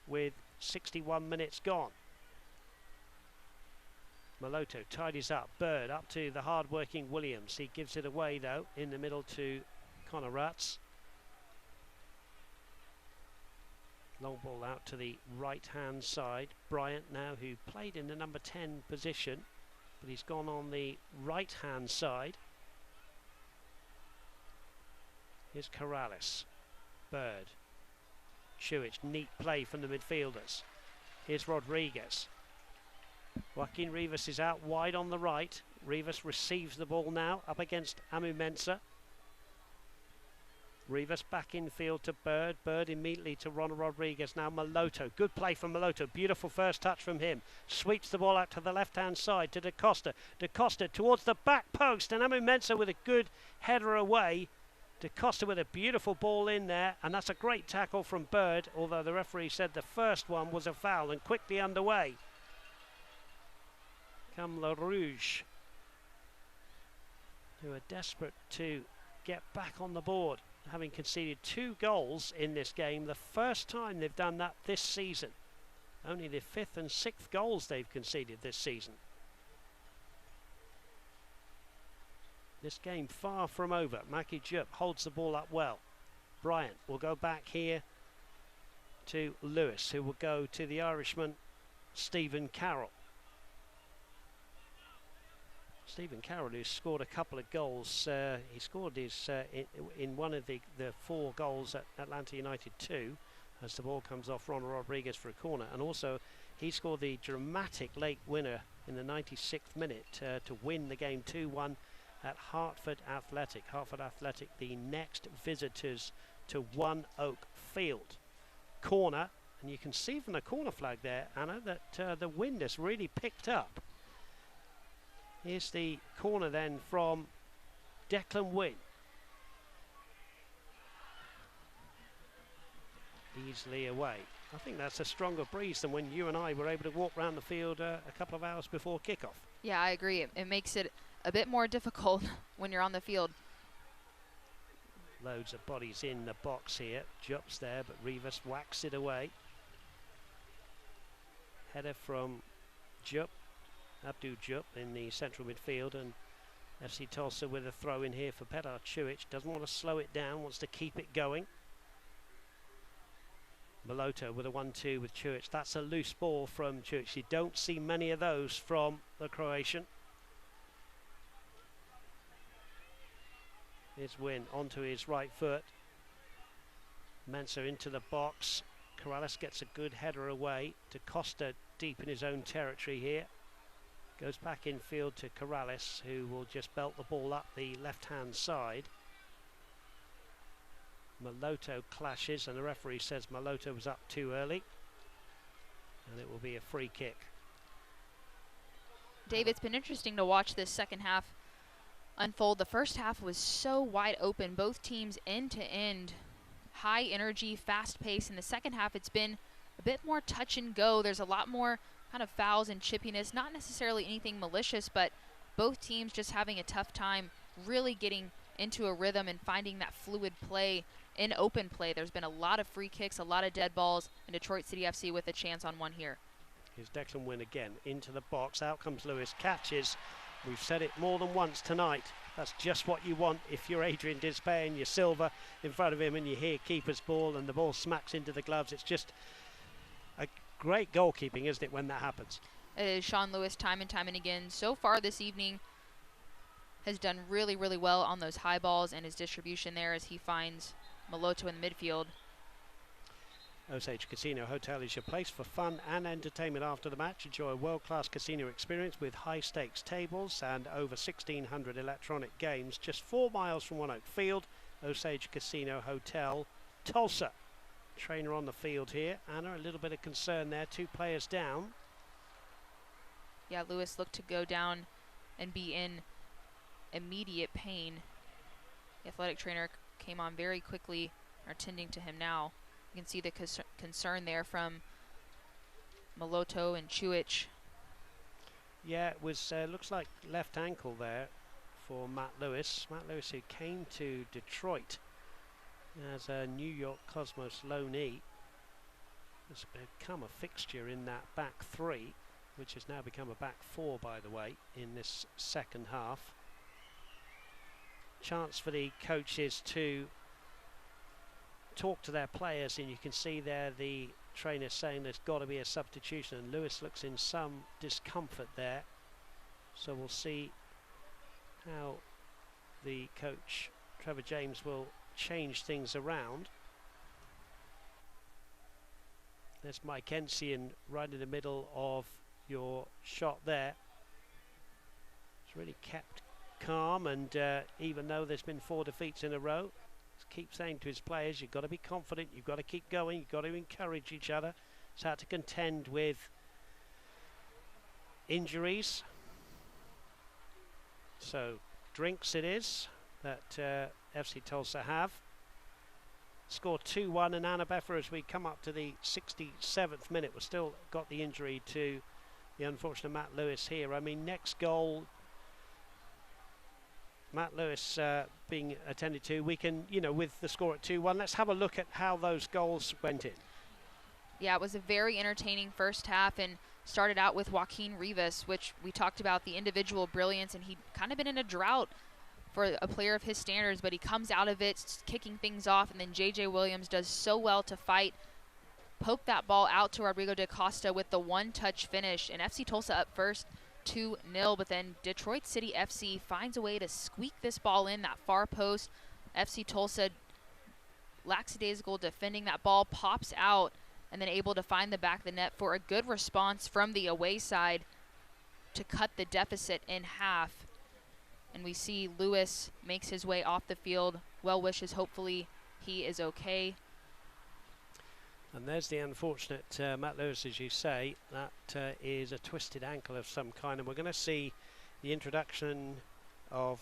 with 61 minutes gone. Maloto tidies up. Bird up to the hard-working Williams. He gives it away, though, in the middle to Connor Rutz. Long ball out to the right-hand side. Bryant now, who played in the number 10 position, but he's gone on the right-hand side. Here's Corrales. Bird. Chewich. Neat play from the midfielders. Here's Rodriguez. Joaquin Rivas is out wide on the right. Rivas receives the ball now up against Amu Mensah. Rivas back in field to Bird. Bird immediately to Ronald Rodriguez. Now Maloto. Good play from Maloto. Beautiful first touch from him. Sweeps the ball out to the left-hand side to De Costa. De Costa towards the back post, and Amu Mensah with a good header away. De Costa with a beautiful ball in there, and that's a great tackle from Bird, although the referee said the first one was a foul, and quickly underway come La Rouge, who are desperate to get back on the board, having conceded 2 goals in this game, the first time they've done that this season. Only the 5th and 6th goals they've conceded this season. This game far from over. Maki Jupp holds the ball up well. Bryant will go back here to Lewis, who will go to the Irishman Stephen Carroll. Stephen Carroll, who scored a couple of goals. He scored his in one of the 4 goals at Atlanta United 2, as the ball comes off Ronald Rodriguez for a corner. And also he scored the dramatic late winner in the 96th minute to win the game 2-1 at Hartford Athletic. Hartford Athletic, the next visitors to One Oak Field. Corner, and you can see from the corner flag there, Anna, that the wind has really picked up. Here's the corner then from Declan Wynn. Easily away. I think that's a stronger breeze than when you and I were able to walk around the field a couple of hours before kickoff. Yeah, I agree. It makes it a bit more difficult when you're on the field. Loads of bodies in the box here. Jupp's there, but Rivas whacks it away. Header from Jupp, Abdul Jupp in the central midfield, and FC Tulsa with a throw in here for Petar Czujic. Doesn't want to slow it down, wants to keep it going. Maloto with a 1-2 with Czujic. That's a loose ball from Czujic. You don't see many of those from the Croatian. Here's Wynn onto his right foot. Mensah into the box. Corrales gets a good header away. De Costa deep in his own territory here. Goes back infield to Corrales, who will just belt the ball up the left-hand side. Maloto clashes, and the referee says Maloto was up too early. And it will be a free kick. Dave, it's been interesting to watch this second half unfold. The first half was so wide open, both teams end to end, high energy, fast pace. In the second half, it's been a bit more touch and go. There's a lot more kind of fouls and chippiness, not necessarily anything malicious, but both teams just having a tough time really getting into a rhythm and finding that fluid play in open play. There's been a lot of free kicks, a lot of dead balls, and Detroit City FC with a chance on one here. Here's Declan Wynn again into the box. Out comes Lewis, catches. We've said it more than once tonight. That's just what you want if you're Adrian Dispay and you're Silva in front of him and you hear keeper's ball and the ball smacks into the gloves. It's just a great goalkeeping, isn't it, when that happens? It is. Sean Lewis, time and again, so far this evening, has done really, really well on those high balls and his distribution there as he finds Maloto in the midfield. Osage Casino Hotel is your place for fun and entertainment after the match. Enjoy a world-class casino experience with high-stakes tables and over 1,600 electronic games. Just 4 miles from One Oak Field, Osage Casino Hotel, Tulsa. Trainer on the field here. Anna, a little bit of concern there. 2 players down. Yeah, Lewis looked to go down and be in immediate pain. The athletic trainer came on very quickly, are tending to him now. You can see the concern there from Maloto and Czujic. Yeah, it was looks like left ankle there for Matt Lewis. Matt Lewis, who came to Detroit as a New York Cosmos loanee, has become a fixture in that back 3, which has now become a back 4, by the way, in this second half. Chance for the coaches to talk to their players, and you can see there the trainer saying there's got to be a substitution, and Lewis looks in some discomfort there. So we'll see how the coach, Trevor James, will change things around. There's Mike Ensian right in the middle of your shot there. It's really kept calm, and even though there's been 4 defeats in a row, keep saying to his players, you've got to be confident, you've got to keep going, you've got to encourage each other. It's had to contend with injuries. So drinks it is that FC Tulsa have. Scored 2-1, and Anna Beffer, as we come up to the 67th minute, we've still got the injury to the unfortunate Matt Lewis here. I mean, next goal, Matt Lewis being attended to, we can, with the score at 2-1, let's have a look at how those goals went in. Yeah, it was a very entertaining first half and started out with Joaquin Rivas, which we talked about the individual brilliance, and he'd kind of been in a drought for a player of his standards, but he comes out of it kicking things off, and then J.J. Williams does so well to fight, poke that ball out to Rodrigo De Costa with the one-touch finish, and FC Tulsa up first 2-0, but then Detroit City FC finds a way to squeak this ball in that far post. FC Tulsa lackadaisical defending that ball, pops out, and then able to find the back of the net for a good response from the away side to cut the deficit in half. And we see Lewis makes his way off the field. Well wishes, hopefully he is okay. And there's the unfortunate Matt Lewis, as you say. That is a twisted ankle of some kind. And we're going to see the introduction of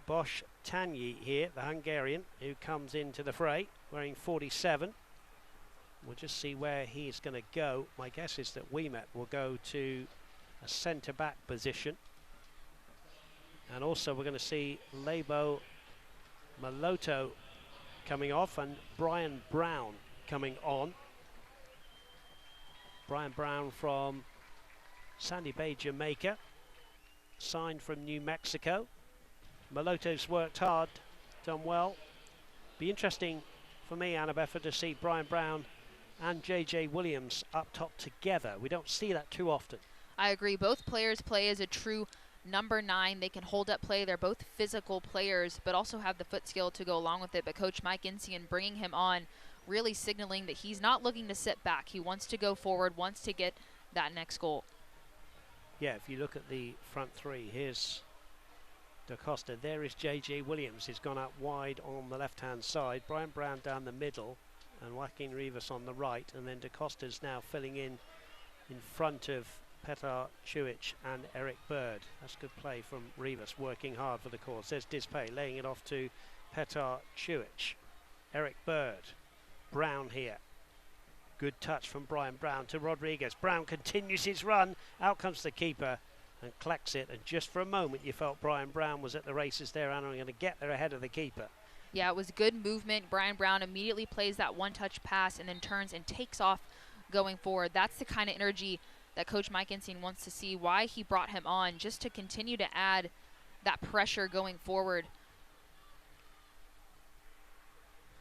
Bosch Tanyi here, the Hungarian, who comes into the fray wearing 47. We'll just see where he's going to go. My guess is that Wiemet will go to a centre-back position. And also we're going to see Lebo Maloto coming off and Brian Brown coming on. Brian Brown from Sandy Bay, Jamaica, signed from New Mexico. Maloto's worked hard, done well. Be interesting for me, Anna Beffa, to see Brian Brown and J.J. Williams up top together. We don't see that too often. I agree. Both players play as a true number 9. They can hold up play. They're both physical players, but also have the foot skill to go along with it. But Coach Mike Insian bringing him on, really signaling that he's not looking to sit back. He wants to go forward, wants to get that next goal. Yeah, if you look at the front three, here's De Costa. There is J.J. Williams. He's gone out wide on the left-hand side. Brian Brown down the middle and Joaquin Rivas on the right. And then De Costa's now filling in front of Petar Ciuic and Eric Bird. That's good play from Rivas, working hard for the cause. There's Dispay laying it off to Petar Ciuic. Eric Bird. Brown here. Good touch from Brian Brown to Rodriguez. Brown continues his run. Out comes the keeper and collects it. And just for a moment you felt Brian Brown was at the races there and going to get there ahead of the keeper. Yeah, it was good movement. Brian Brown immediately plays that one-touch pass and then turns and takes off going forward. That's the kind of energy that Coach Mike Insian wants to see, why he brought him on, just to continue to add that pressure going forward.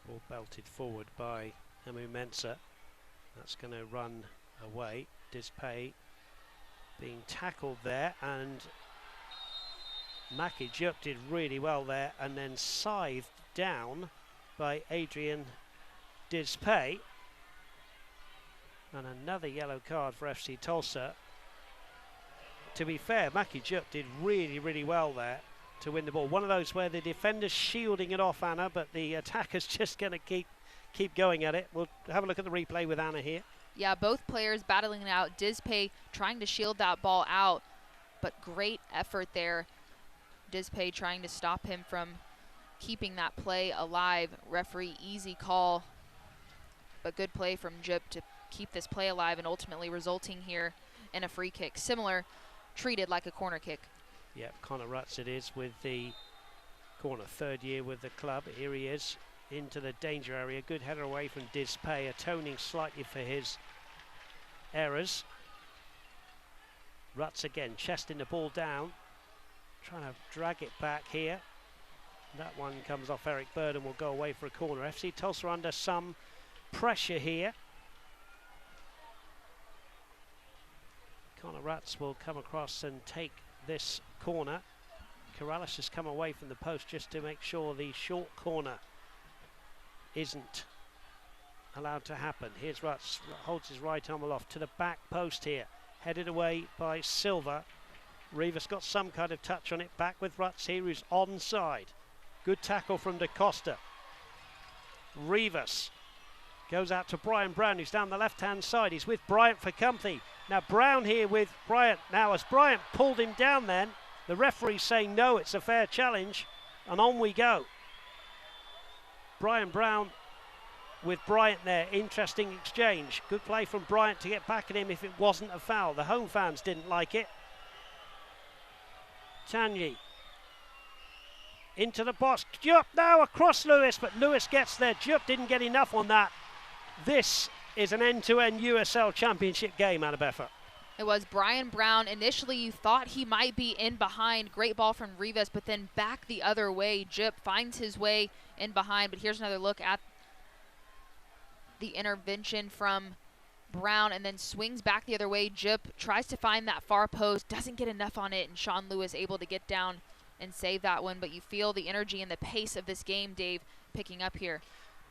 Ball belted forward by Hamu Mensah. That's going to run away. Dispay being tackled there, and Maki Juk did really well there, and then scythed down by Adrian Dispay. And another yellow card for FC Tulsa. To be fair, Maki Juk did really, really well there to win the ball. One of those where the defender's shielding it off, Anna, but the attacker's just going to keep going at it. We'll have a look at the replay with Anna here. Yeah, both players battling it out. Dispay trying to shield that ball out, but great effort there. Dispay trying to stop him from keeping that play alive. Referee, easy call, but good play from Juk to keep this play alive and ultimately resulting here in a free kick. Similar, treated like a corner kick. Yep, Connor Rutz it is with the corner. 3rd year with the club. Here he is into the danger area. Good header away from Dispay, atoning slightly for his errors. Rutz again, chesting the ball down, trying to drag it back here. That one comes off Eric Bird and will go away for a corner. FC Tulsa under some pressure here. Connor Rutz will come across and take this corner. Corrales has come away from the post just to make sure the short corner isn't allowed to happen. Here's Rutz, holds his right arm aloft to the back post here. Headed away by Silva. Rivas got some kind of touch on it. Back with Rutz here, who's onside. Good tackle from De Costa. Rivas goes out to Brian Brown, who's down the left-hand side. He's with Bryant for company. Now Brown here with Bryant. Now as Bryant pulled him down then, the referee's saying no, it's a fair challenge, and on we go. Brian Brown with Bryant there. Interesting exchange. Good play from Bryant to get back at him if it wasn't a foul. The home fans didn't like it. Tanyi into the box. Jupp now across Lewis, but Lewis gets there. Jupp didn't get enough on that. This is an end-to-end USL Championship game, Annabeffa. It was Brian Brown. Initially, you thought he might be in behind. Great ball from Rivas, but then back the other way. Jip finds his way in behind, but here's another look at the intervention from Brown and then swings back the other way. Jip tries to find that far post, doesn't get enough on it, and Sean Lewis able to get down and save that one. But you feel the energy and the pace of this game, Dave, picking up here.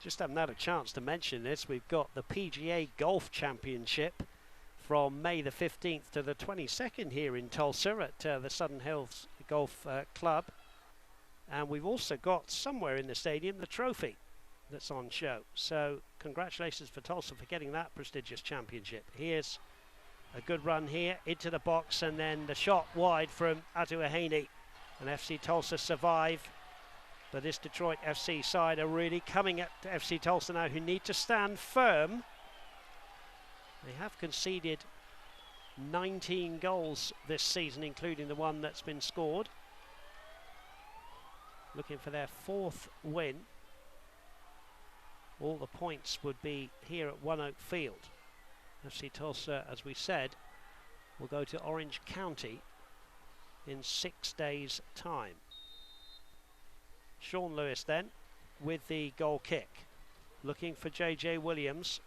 Just haven't had a chance to mention this. We've got the PGA Golf Championship from May the 15th to the 22nd here in Tulsa at the Southern Hills Golf Club. And we've also got somewhere in the stadium the trophy that's on show. So congratulations for Tulsa for getting that prestigious championship. Here's a good run here into the box, and then the shot wide from Atu Ahene. And FC Tulsa survive. But this Detroit FC side are really coming at FC Tulsa now, who need to stand firm. They have conceded 19 goals this season, including the one that's been scored. Looking for their 4th win. All the points would be here at One Oak Field. FC Tulsa, as we said, will go to Orange County in 6 days' time. Sean Lewis then with the goal kick. Looking for JJ Williams.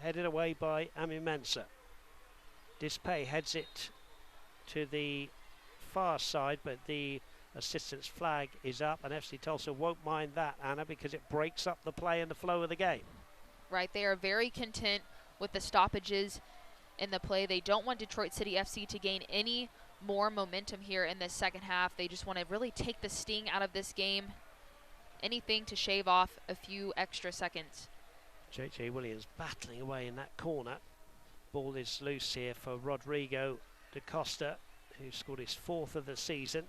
Headed away by Ami Mensah. Dispay heads it to the far side, but the assistance flag is up, and FC Tulsa won't mind that, Anna, because it breaks up the play and the flow of the game. Right, they are very content with the stoppages in the play. They don't want Detroit City FC to gain any more momentum here in the second half. They just want to really take the sting out of this game. Anything to shave off a few extra seconds. JJ Williams battling away in that corner. Ball is loose here for Rodrigo De Costa, who scored his 4th of the season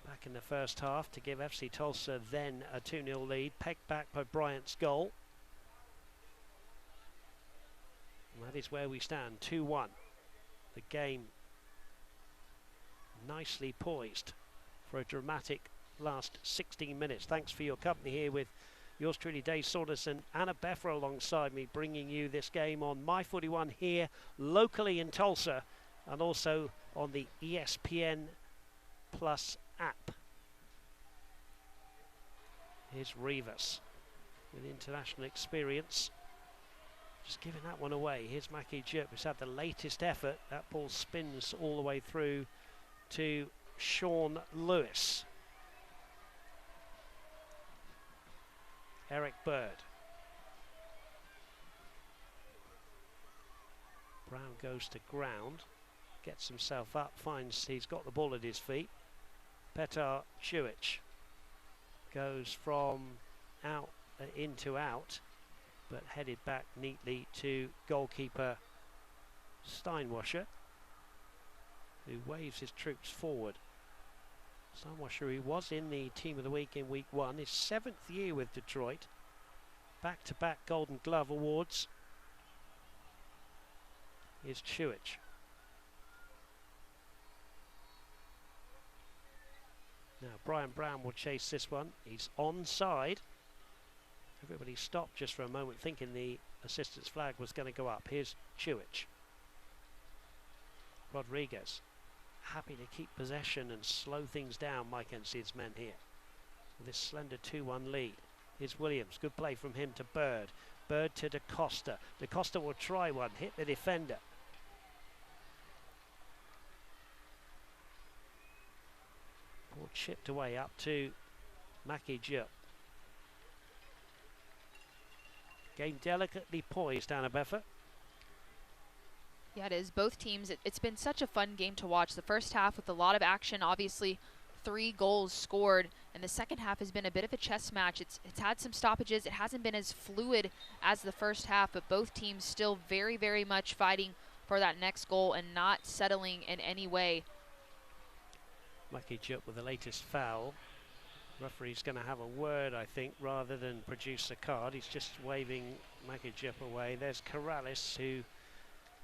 back in the first half to give FC Tulsa then a 2-0 lead, pegged back by Bryant's goal. And that is where we stand, 2-1. The game nicely poised for a dramatic last 16 minutes. Thanks for your company here with yours truly, Dave Saunders and Anna Beffer alongside me, bringing you this game on My41 here locally in Tulsa, and also on the ESPN Plus app. Here's Rivas with international experience, just giving that one away. Here's Mackie Jerp, who's had the latest effort. That ball spins all the way through to Sean Lewis. Eric Bird. Brown goes to ground, gets himself up, finds he's got the ball at his feet. Petar Czujic goes from out into out, but headed back neatly to goalkeeper Steinwasser, who waves his troops forward. Steinwasser, who was in the Team of the Week in Week 1, his 7th year with Detroit. Back-to-back Golden Glove awards. Here's Czujic. Now Brian Brown will chase this one. He's onside. Everybody stopped just for a moment, thinking the assistance flag was going to go up. Here's Czujic. Rodriguez. Happy to keep possession and slow things down, Mike Enside's men here. With this slender 2-1 lead. Here's Williams. Good play from him to Bird. Bird to De Costa. De Costa will try one. Hit the defender. Ball chipped away up to Mackie Jerp. Game delicately poised, Anna Beffer. Yeah, it is. Both teams, it's been such a fun game to watch. The first half with a lot of action, obviously 3 goals scored, and the second half has been a bit of a chess match. It's had some stoppages. It hasn't been as fluid as the first half, but both teams still very, very much fighting for that next goal and not settling in any way. Mackie Jerp with the latest foul. Referee's going to have a word, I think, rather than produce a card. He's just waving Mackie Jerp away. There's Corrales, who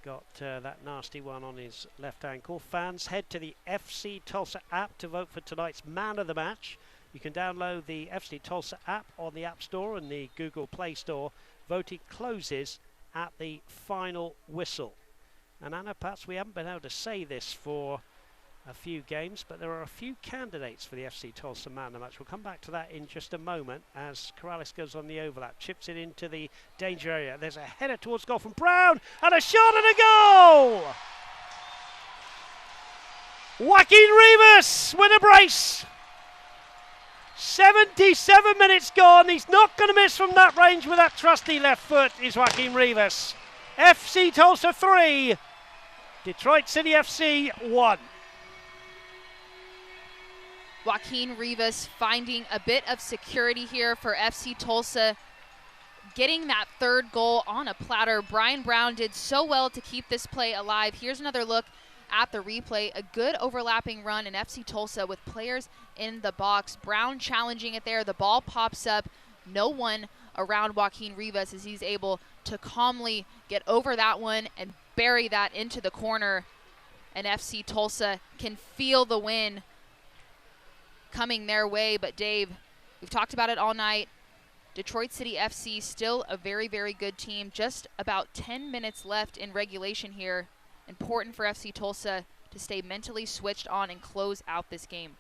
got that nasty one on his left ankle. Fans, head to the FC Tulsa app to vote for tonight's man of the match. You can download the FC Tulsa app on the App Store and the Google Play Store. Voting closes at the final whistle. And Anna, perhaps we haven't been able to say this for a few games, but there are a few candidates for the FC Tulsa man of the match. We'll come back to that in just a moment as Corrales goes on the overlap, chips it into the danger area. There's a header towards goal from Brown, and a shot and a goal! Joaquin Rivas with a brace. 77 minutes gone. He's not going to miss from that range with that trusty left foot, is Joaquin Rivas. FC Tulsa 3, Detroit City FC 1. Joaquin Rivas finding a bit of security here for FC Tulsa, getting that third goal on a platter. Brian Brown did so well to keep this play alive. Here's another look at the replay. A good overlapping run in FC Tulsa with players in the box. Brown challenging it there. The ball pops up. No one around Joaquin Rivas as he's able to calmly get over that one and bury that into the corner. And FC Tulsa can feel the win coming their way. But Dave, we've talked about it all night. Detroit City FC still a very, very good team. Just about 10 minutes left in regulation here. Important for FC Tulsa to stay mentally switched on and close out this game.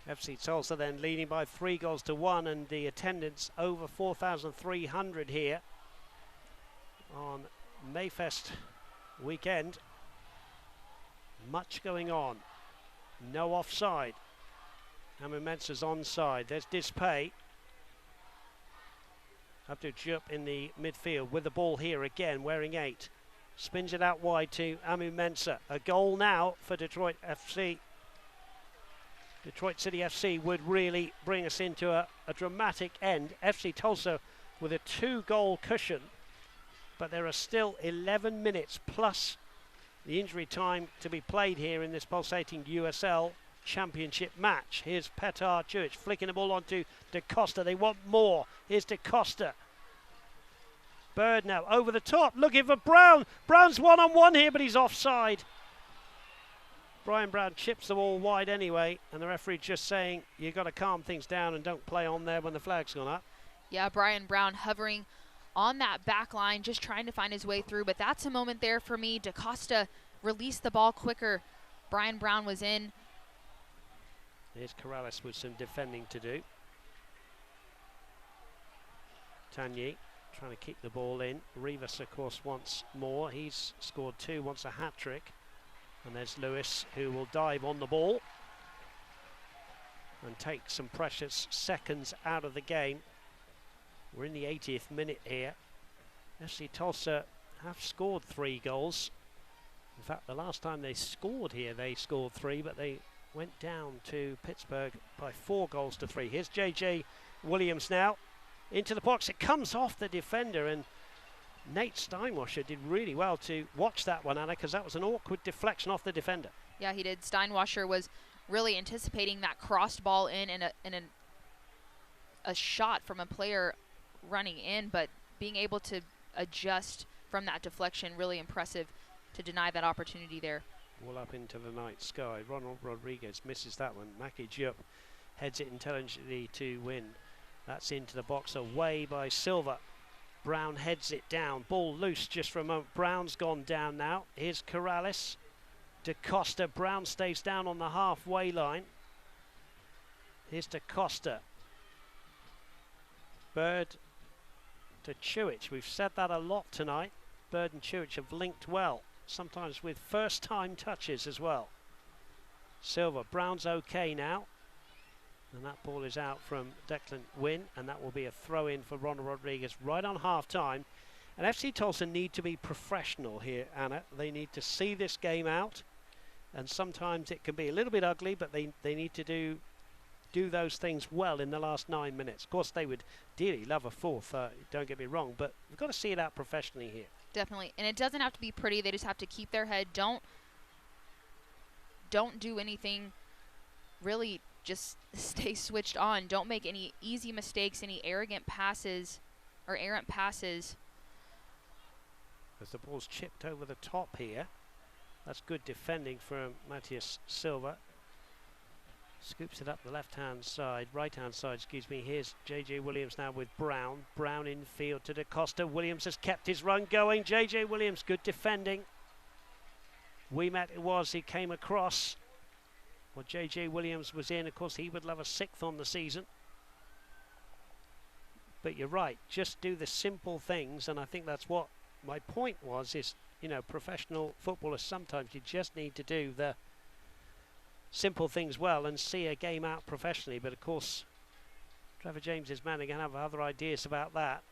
FC Tulsa then leading by 3-1, and the attendance over 4,300 here on Mayfest weekend. Much going on. No offside. Amu Mensah's onside. There's Dispay. Abdul Diop in the midfield with the ball here again, wearing 8. Spins it out wide to Amu Mensah. A goal now for Detroit FC. Detroit City FC would really bring us into a dramatic end. FC Tulsa with a 2-goal cushion, but there are still 11 minutes plus the injury time to be played here in this pulsating USL Championship match. Here's Petar Curic flicking the ball onto De Costa. They want more. Here's De Costa. Bird now over the top, looking for Brown. Brown's one-on-one here, but he's offside. Brian Brown chips the ball wide anyway, and the referee just saying you've got to calm things down and don't play on there when the flag's gone up. Yeah, Brian Brown hovering on that back line, just trying to find his way through, but that's a moment there for me. De Costa released the ball quicker. Brian Brown was in. Here's Corrales with some defending to do. Tanyi trying to keep the ball in. Rivas, of course, wants more. He's scored 2, wants a hat-trick. And there's Lewis, who will dive on the ball and take some precious seconds out of the game. We're in the 80th minute here. FC Tulsa have scored 3 goals. In fact, the last time they scored here, they scored 3, but they went down to Pittsburgh by 4-3. Here's J.J. Williams now. Into the box, it comes off the defender, and Nate Steinwasser did really well to watch that one, Anna, because that was an awkward deflection off the defender. Yeah, he did. Steinwasser was really anticipating that crossed ball in and a shot from a player running in, but being able to adjust from that deflection, really impressive to deny that opportunity there. Well up into the night sky. Ronald Rodriguez misses that one. Maki Diop heads it intelligently to win. That's into the box, away by Silva. Brown heads it down. Ball loose just for a moment. Brown's gone down now. Here's Corrales. De Costa. Brown stays down on the halfway line. Here's De Costa. Bird to Curic. We've said that a lot tonight. Bird and Curic have linked well, sometimes with first-time touches as well. Silva. Brown's okay now. And that ball is out from Declan Wynn, and that will be a throw-in for Ronald Rodriguez right on half-time. And FC Tulsa need to be professional here, Anna. They need to see this game out, and sometimes it can be a little bit ugly, but they need to do those things well in the last 9 minutes. Of course, they would dearly love a fourth, don't get me wrong, but we've got to see it out professionally here. Definitely, and it doesn't have to be pretty. They just have to keep their head. Don't do anything really. Just stay switched on. Don't make any easy mistakes, any arrogant passes or errant passes. As the ball's chipped over the top here. That's good defending from Matias Silva. Scoops it up the left-hand side, right-hand side, excuse me. Here's J.J. Williams now with Brown. Brown in field to De Costa. Williams has kept his run going. J.J. Williams, good defending. Ouimet it was, he came across. Well, J.J. Williams was in. Of course, he would love a 6th on the season. But you're right, just do the simple things, and I think that's what my point was, is, you know, professional footballers, sometimes you just need to do the simple things well and see a game out professionally. But of course, Trevor James's man are going to have other ideas about that.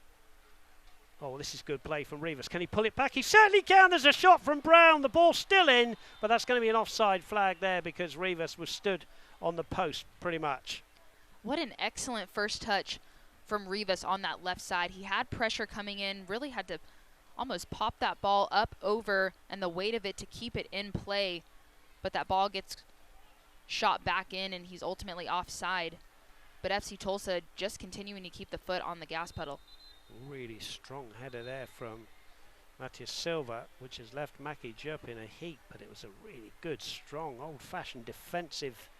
Oh, this is good play from Rivas. Can he pull it back? He certainly can. There's a shot from Brown. The ball's still in, but that's going to be an offside flag there because Rivas was stood on the post pretty much. What an excellent first touch from Rivas on that left side. He had pressure coming in, really had to almost pop that ball up over and the weight of it to keep it in play, but that ball gets shot back in and he's ultimately offside. But FC Tulsa just continuing to keep the foot on the gas pedal. Really strong header there from Matias Silva, which has left Mackie Jupp in a heap, but it was a really good, strong, old-fashioned defensive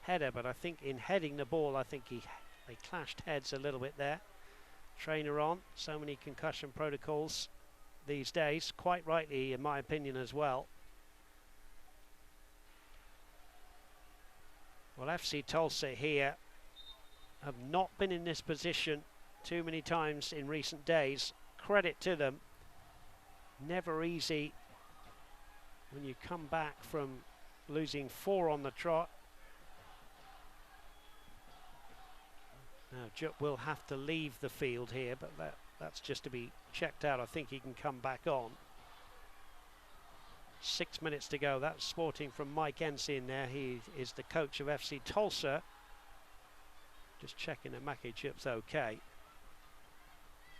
header. But I think in heading the ball, I think they clashed heads a little bit there. Trainer on, so many concussion protocols these days, quite rightly in my opinion as well. Well, FC Tulsa here have not been in this position too many times in recent days. Credit to them. Never easy when you come back from losing 4 on the trot. Now Jupp will have to leave the field here, but that's just to be checked out. I think he can come back on. 6 minutes to go. That's sporting from Mike Ensign there. He is the coach of FC Tulsa. Just checking that Mackie Jupp's okay.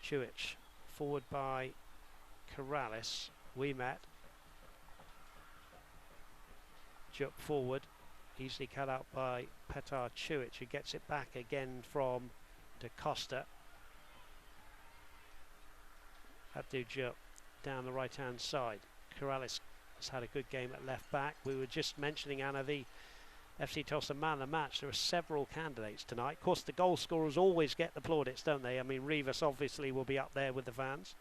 Chewich forward by Corrales. Ouimet. Jupp forward. Easily cut out by Petar Chewich, who gets it back again from De Costa. Abdou Jupp down the right hand side. Corrales has had a good game at left back. We were just mentioning, Anna, the FC Tulsa man of the match. There are several candidates tonight. Of course, the goal scorers always get the plaudits, don't they? I mean, Rivas obviously will be up there with the fans.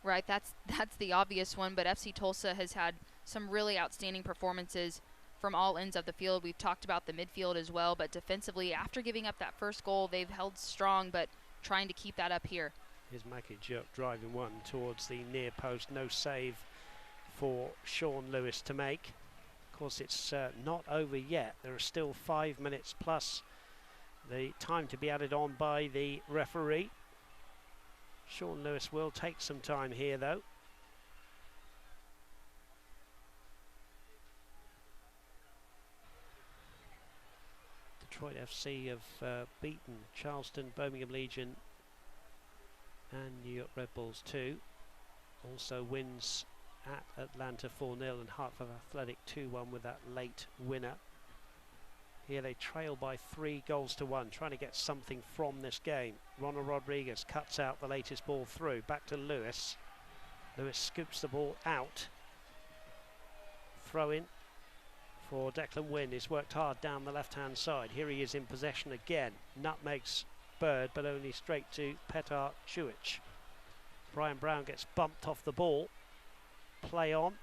Right, that's the obvious one, but FC Tulsa has had some really outstanding performances from all ends of the field. We've talked about the midfield as well, but defensively, after giving up that first goal, they've held strong, but trying to keep that up here. Here's Mackie Jupp driving one towards the near post. No save for Sean Lewis to make. Of course, it's not over yet. There are still 5 minutes plus the time to be added on by the referee. Sean Lewis will take some time here, though. Detroit FC have beaten Charleston, Birmingham Legion and New York Red Bulls too. Also wins at Atlanta 4-0 and Hartford Athletic 2-1 with that late winner. Here they trail by 3-1, trying to get something from this game. Ronald Rodriguez cuts out the latest ball through. Back to Lewis. Lewis scoops the ball out. Throw in for Declan Wynn. He's worked hard down the left-hand side. Here he is in possession again. Nutmegs Bird, but only straight to Petar Chewich. Brian Brown gets bumped off the ball. Play on.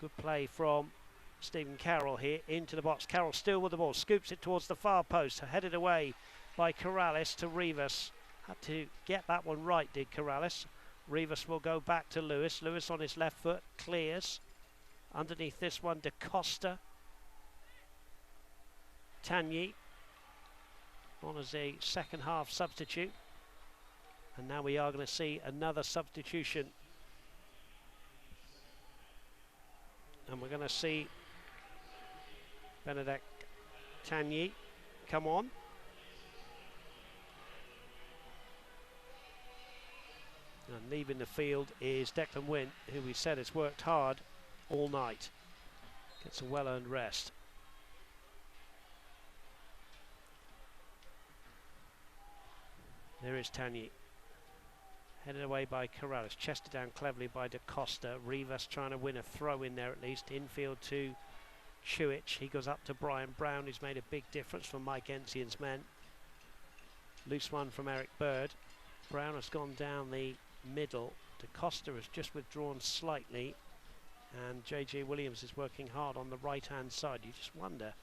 Good play from Stephen Carroll here into the box. Carroll still with the ball, scoops it towards the far post, headed away by Corrales to Rivas. Had to get that one right, did Corrales. Rivas will go back to Lewis. Lewis on his left foot, clears. Underneath this one, De Costa. Tanyi on as a second half substitute. And now we are going to see another substitution. And we're going to see Benedict Tanyi come on. And leaving the field is Declan Wynn, who we said has worked hard all night. Gets a well-earned rest. There is Tanyi. Headed away by Corrales, chested down cleverly by De Costa. Rivas trying to win a throw in there at least. Infield to Chewich. He goes up to Brian Brown, who's made a big difference for Mike Ensian's men. Loose one from Eric Bird. Brown has gone down the middle. De Costa has just withdrawn slightly, and JJ Williams is working hard on the right-hand side. You just wonder,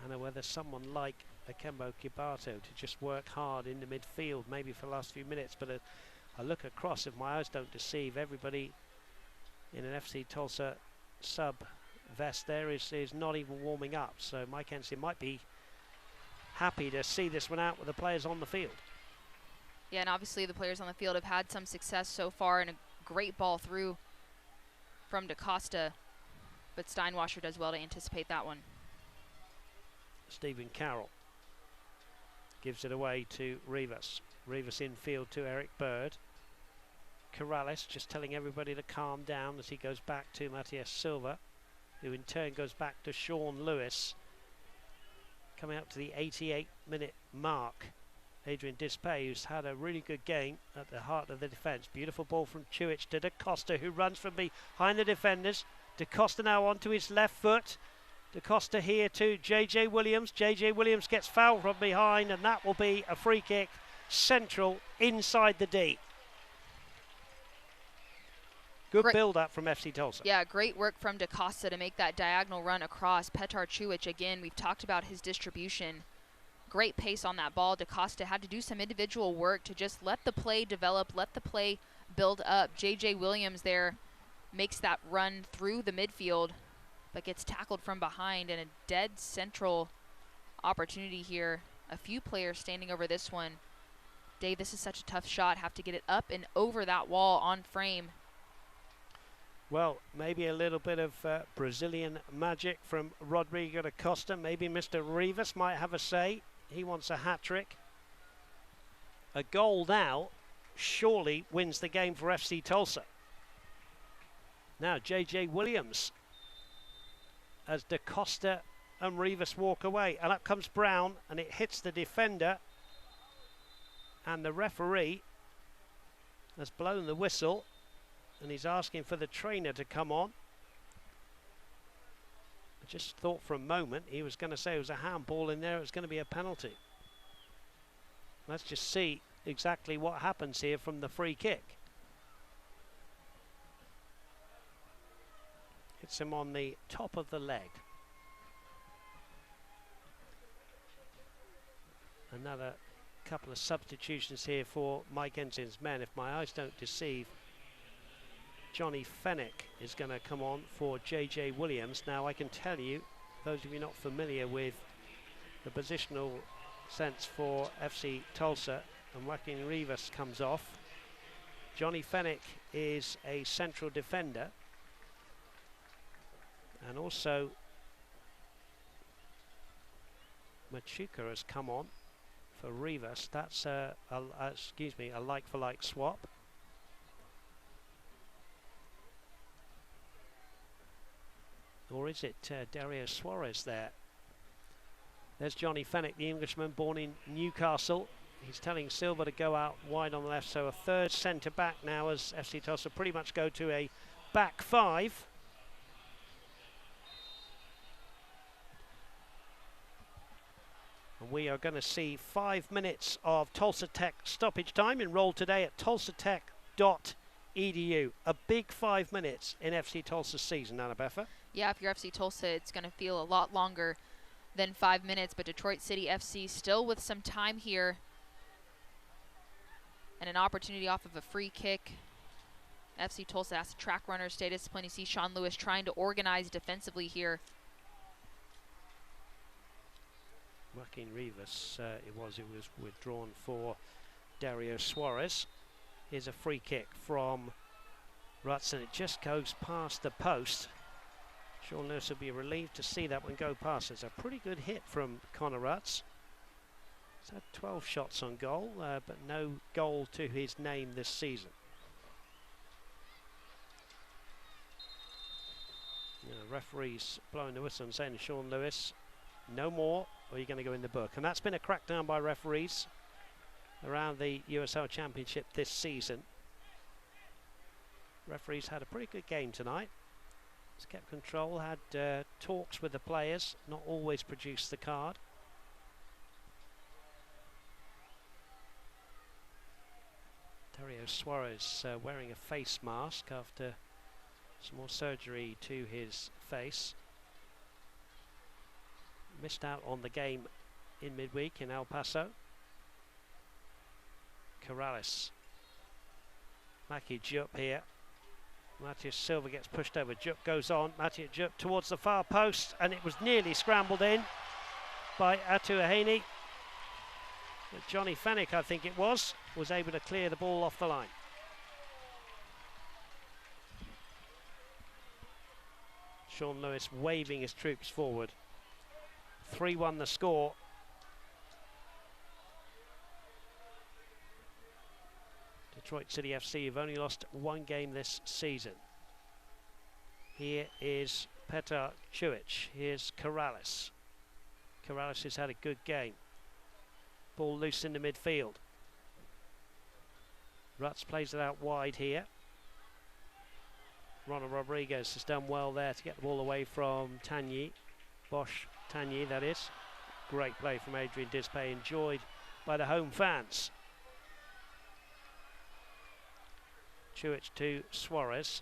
Anna, whether someone like Akembo Kibato to just work hard in the midfield, maybe for the last few minutes. But I look across, if my eyes don't deceive, everybody in an FC Tulsa sub vest there is not even warming up. So Mike Ensign might be happy to see this one out with the players on the field. Yeah, and obviously the players on the field have had some success so far, and a great ball through from De Costa, but Steinwasser does well to anticipate that one. Stephen Carroll gives it away to Rivas. Rivas infield to Eric Bird. Corrales just telling everybody to calm down as he goes back to Matias Silva, who in turn goes back to Sean Lewis. Coming up to the 88-minute mark, Adrian Dispay, who's had a really good game at the heart of the defence. Beautiful ball from Chewich to De Costa, who runs from behind the defenders. De Costa now onto his left foot. De Costa here to JJ Williams. JJ Williams gets fouled from behind, and that will be a free kick central inside the D. Good build-up from FC Tulsa. Yeah, great work from De Costa to make that diagonal run across. Petar Chewich, again, we've talked about his distribution. Great pace on that ball. De Costa had to do some individual work to just let the play develop, let the play build up. JJ Williams there makes that run through the midfield, but gets tackled from behind, and a dead central opportunity here. A few players standing over this one. Dave, this is such a tough shot. Have to get it up and over that wall on frame. Well, maybe a little bit of Brazilian magic from Rodrigo De Costa. Maybe Mr. Rivas might have a say. He wants a hat-trick. A goal now surely wins the game for FC Tulsa. Now JJ Williams as De Costa and Rivas walk away. And up comes Brown, and it hits the defender. And the referee has blown the whistle, and he's asking for the trainer to come on. I just thought for a moment he was going to say it was a handball in there, it was going to be a penalty. Let's just see exactly what happens here from the free kick. Hits him on the top of the leg. Another couple of substitutions here for Mike Ensign's men. If my eyes don't deceive, Johnny Fennick is going to come on for JJ Williams. Now I can tell you, those of you not familiar with the positional sense for FC Tulsa, and Joaquin Rivas comes off. Johnny Fennick is a central defender, and also Machuca has come on for Rivas. That's a like-for-like swap. Or is it Dario Suarez there? There's Johnny Fennick, the Englishman born in Newcastle. He's telling Silva to go out wide on the left, so a third centre-back now as FC Tulsa pretty much go to a back five. And we are going to see 5 minutes of Tulsa Tech stoppage time enrolled today at tulsatech.edu. A big 5 minutes in FC Tulsa's season, Anna Beffa. Yeah, if you're FC Tulsa, it's going to feel a lot longer than 5 minutes, but Detroit City FC still with some time here and an opportunity off of a free kick. FC Tulsa has to track runner, stay disciplined. You see Sean Lewis trying to organize defensively here. Joaquin Rivas, it was withdrawn for Dario Suarez. Here's a free kick from Rutz, and it just goes past the post. Sean Lewis will be relieved to see that one go past. It's a pretty good hit from Connor Rutz. He's had 12 shots on goal, but no goal to his name this season. Referees blowing the whistle and saying to Sean Lewis, no more, or you're going to go in the book. And that's been a crackdown by referees around the USL Championship this season. Referees had a pretty good game tonight. He's kept control, had talks with the players, not always produced the card. Dario Suarez wearing a face mask after some more surgery to his face. Missed out on the game in midweek in El Paso. Corrales. Maki Jupp here. Matthias Silva gets pushed over. Jupp goes on. Matthias Jupp towards the far post, and it was nearly scrambled in by Atu Aheni. But Johnny Fennick, I think it was able to clear the ball off the line. Sean Lewis waving his troops forward. 3-1 the score. Detroit City FC have only lost one game this season. Here is Petar Čujić. Here's Corrales. Corrales has had a good game. Ball loose in the midfield. Rutz plays it out wide here. Ronald Rodriguez has done well there to get the ball away from Tanyi. Bosch Tanyi, that is. Great play from Adrian Dispay, enjoyed by the home fans. Čujić to Suarez.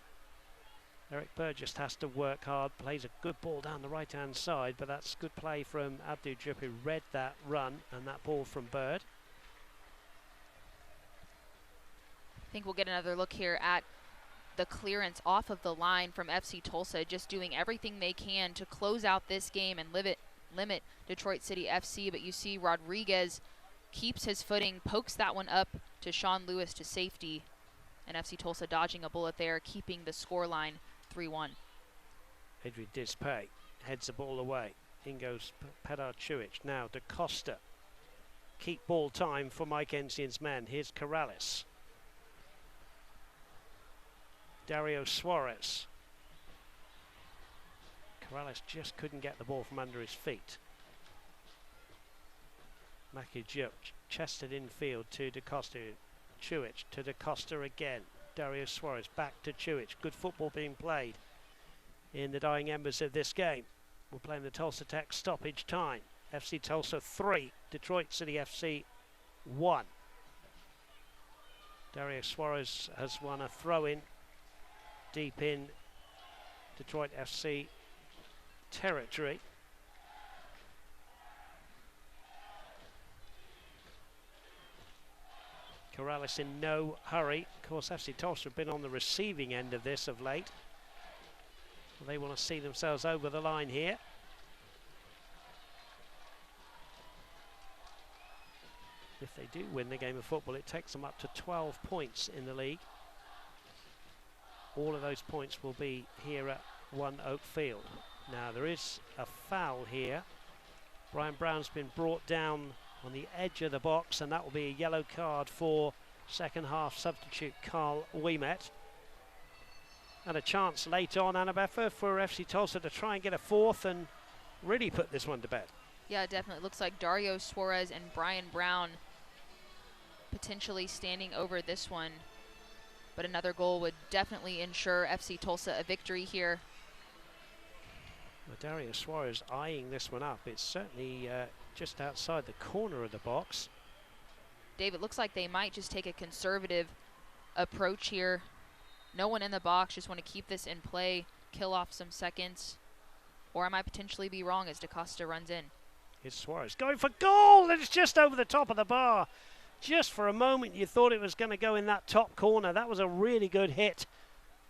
Eric Burgess has to work hard, plays a good ball down the right-hand side, but that's good play from Abdou Diop, who read that run and that ball from Bird. I think we'll get another look here at the clearance off of the line from FC Tulsa, just doing everything they can to close out this game and limit Detroit City FC. But you see Rodriguez keeps his footing, pokes that one up to Sean Lewis to safety, and FC Tulsa dodging a bullet there, keeping the scoreline 3-1. Adrian Dispay heads the ball away. In goes Petar Čujić. Now De Costa. Keep ball time for Mike Ensian's men. Here's Corrales. Dario Suarez. Corrales just couldn't get the ball from under his feet. Maki Jupp chested infield to De Costa. Čujić to De Costa again. Dario Suarez back to Čujić. Good football being played in the dying embers of this game. We're playing the Tulsa Tech stoppage time. FC Tulsa 3, Detroit City FC 1. Dario Suarez has won a throw-in deep in Detroit FC territory. Corrales in no hurry. Of course, FC Tulsa have been on the receiving end of this of late. They want to see themselves over the line here. If they do win the game of football, it takes them up to 12 points in the league. All of those points will be here at One Oak Field. Now, there is a foul here. Brian Brown's been brought down on the edge of the box, and that will be a yellow card for second half substitute Carl Ouimet. And a chance late on, Annabeffa, for FC Tulsa to try and get a fourth and really put this one to bed. Yeah, definitely. Looks like Dario Suarez and Brian Brown potentially standing over this one. But another goal would definitely ensure FC Tulsa a victory here. Well, Dario Suarez eyeing this one up. It's certainly just outside the corner of the box. Dave, it looks like they might just take a conservative approach here. No one in the box, just want to keep this in play, kill off some seconds. Or I might potentially be wrong as De Costa runs in. Here's Suarez going for goal, and it's just over the top of the bar. Just for a moment you thought it was going to go in that top corner. That was a really good hit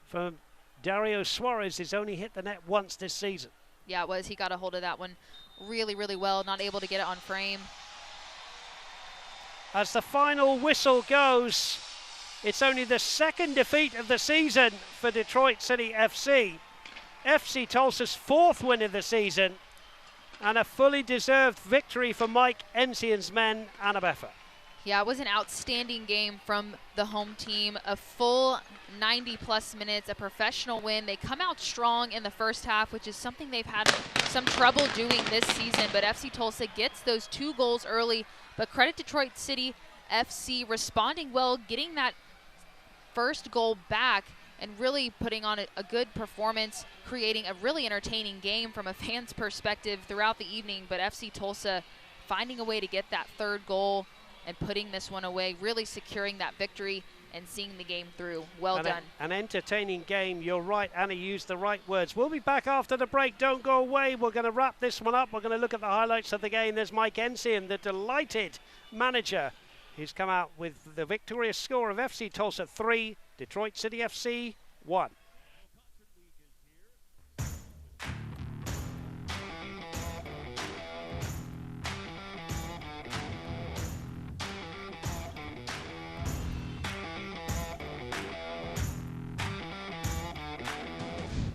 from Dario Suarez. He's only hit the net once this season. Yeah, it was. He got a hold of that one really, really well. Not able to get it on frame. As the final whistle goes, it's only the second defeat of the season for Detroit City FC. FC Tulsa's fourth win of the season, and a fully deserved victory for Mike Ensian's men, Annabeffa. Yeah, it was an outstanding game from the home team. A full 90-plus minutes, a professional win. They come out strong in the first half, which is something they've had some trouble doing this season. But FC Tulsa gets those 2 goals early. But credit Detroit City FC responding well, getting that first goal back and really putting on a good performance, creating a really entertaining game from a fan's perspective throughout the evening. But FC Tulsa finding a way to get that third goal and putting this one away, really securing that victory and seeing the game through. Well done. An entertaining game. You're right, Anna used the right words. We'll be back after the break. Don't go away. We're going to wrap this one up. We're going to look at the highlights of the game. There's Mike Ensign, the delighted manager. He's come out with the victorious score of FC Tulsa 3, Detroit City FC 1.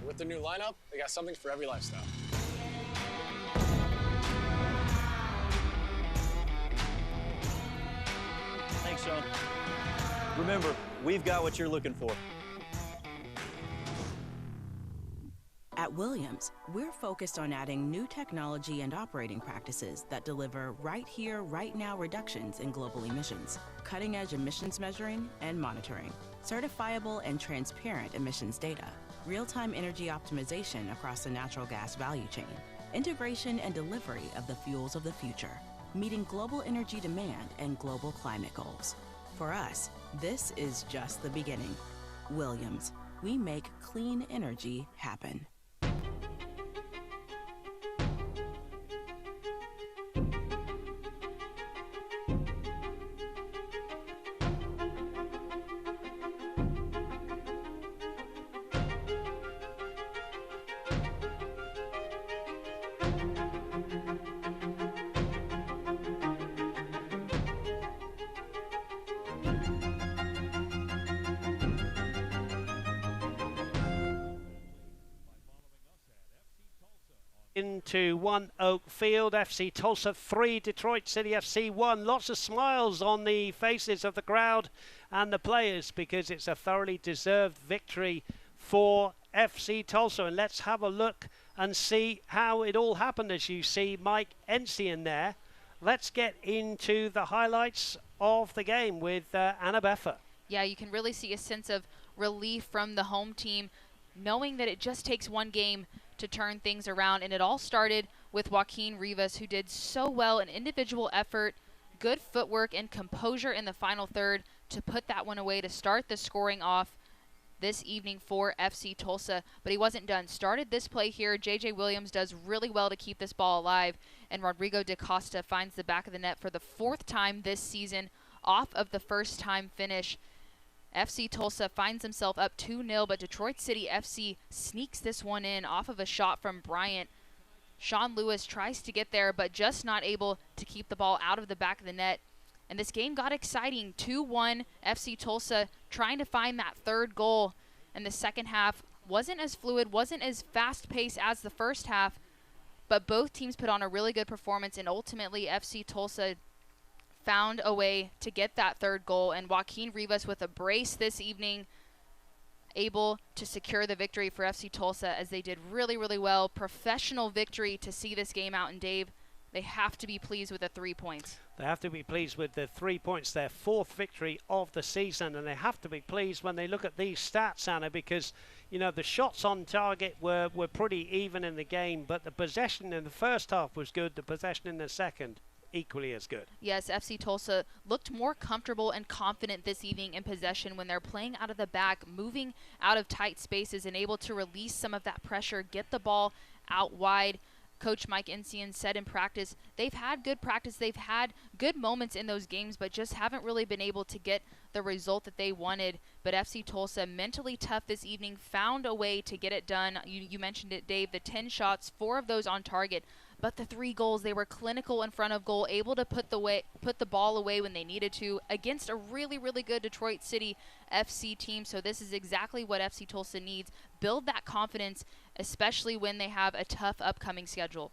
With the new lineup, they got something for every lifestyle. Thanks, Sean. Remember, we've got what you're looking for. At Williams, we're focused on adding new technology and operating practices that deliver right here, right now reductions in global emissions, cutting-edge emissions measuring and monitoring, certifiable and transparent emissions data, real-time energy optimization across the natural gas value chain, integration and delivery of the fuels of the future, meeting global energy demand and global climate goals. For us, this is just the beginning. Williams, we make clean energy happen. Into One Oak Field, FC Tulsa 3, Detroit City FC 1. Lots of smiles on the faces of the crowd and the players because it's a thoroughly deserved victory for FC Tulsa. And let's have a look and see how it all happened. As you see Mike Ensign there, let's get into the highlights of the game with Anna Beffa. Yeah, you can really see a sense of relief from the home team, knowing that it just takes one game to turn things around. And it all started with Joaquin Rivas, who did so well in individual effort, good footwork and composure in the final third to put that one away to start the scoring off this evening for FC Tulsa. But he wasn't done. Started this play here. J.J. Williams does really well to keep this ball alive, and Rodrigo De Costa finds the back of the net for the fourth time this season off of the first time finish. FC Tulsa finds himself up 2-0, but Detroit City FC sneaks this one in off of a shot from Bryant. Sean Lewis tries to get there, but just not able to keep the ball out of the back of the net. And this game got exciting. 2-1, FC Tulsa trying to find that third goal. And the second half wasn't as fluid, wasn't as fast-paced as the first half, but both teams put on a really good performance, and ultimately FC Tulsa found a way to get that third goal, and Joaquin Rivas with a brace this evening able to secure the victory for FC Tulsa, as they did really, really well. Professional victory to see this game out, and Dave, they have to be pleased with the 3 points. They have to be pleased with the 3 points, their fourth victory of the season, and they have to be pleased when they look at these stats, Anna, because you know the shots on target were pretty even in the game, but the possession in the first half was good, the possession in the second equally as good. Yes, FC Tulsa looked more comfortable and confident this evening in possession when they're playing out of the back, moving out of tight spaces and able to release some of that pressure, get the ball out wide. Coach Mike Ensign said in practice, they've had good practice, they've had good moments in those games, but just haven't really been able to get the result that they wanted. But FC Tulsa, mentally tough this evening, found a way to get it done. You mentioned it, Dave, the 10 shots, 4 of those on target. But the 3 goals, they were clinical in front of goal, able to put the ball away when they needed to against a really, really good Detroit City FC team. So this is exactly what FC Tulsa needs. Build that confidence, especially when they have a tough upcoming schedule.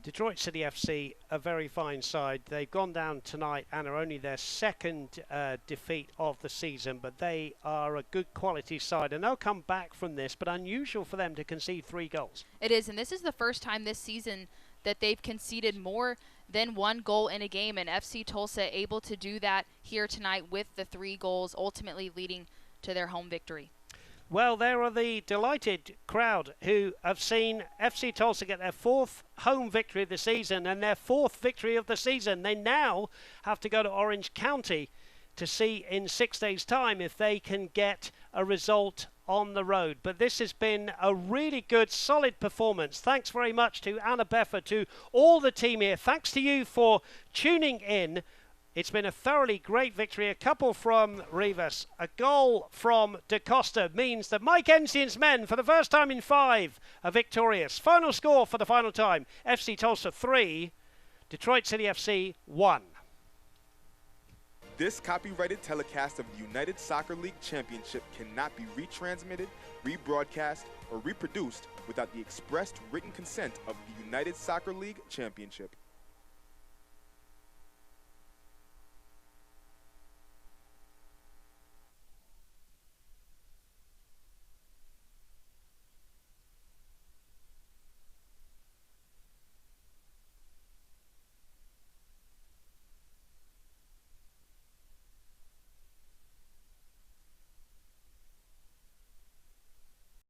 Detroit City FC, a very fine side. They've gone down tonight and are only their second defeat of the season, but they are a good quality side, and they'll come back from this, but unusual for them to concede 3 goals. It is, and this is the first time this season that they've conceded more than 1 goal in a game, and FC Tulsa able to do that here tonight with the 3 goals, ultimately leading to their home victory. Well, there are the delighted crowd who have seen FC Tulsa get their 4th home victory of the season and their 4th victory of the season. They now have to go to Orange County to see in 6 days' time if they can get a result on the road. But this has been a really good, solid performance. Thanks very much to Anna Beffer, to all the team here. Thanks to you for tuning in. It's been a thoroughly great victory. A couple from Rivas, a goal from De Costa means that Mike Ensign's men, for the first time in 5, are victorious. Final score for the final time, FC Tulsa 3, Detroit City FC 1. This copyrighted telecast of the United Soccer League Championship cannot be retransmitted, rebroadcast, or reproduced without the expressed written consent of the United Soccer League Championship.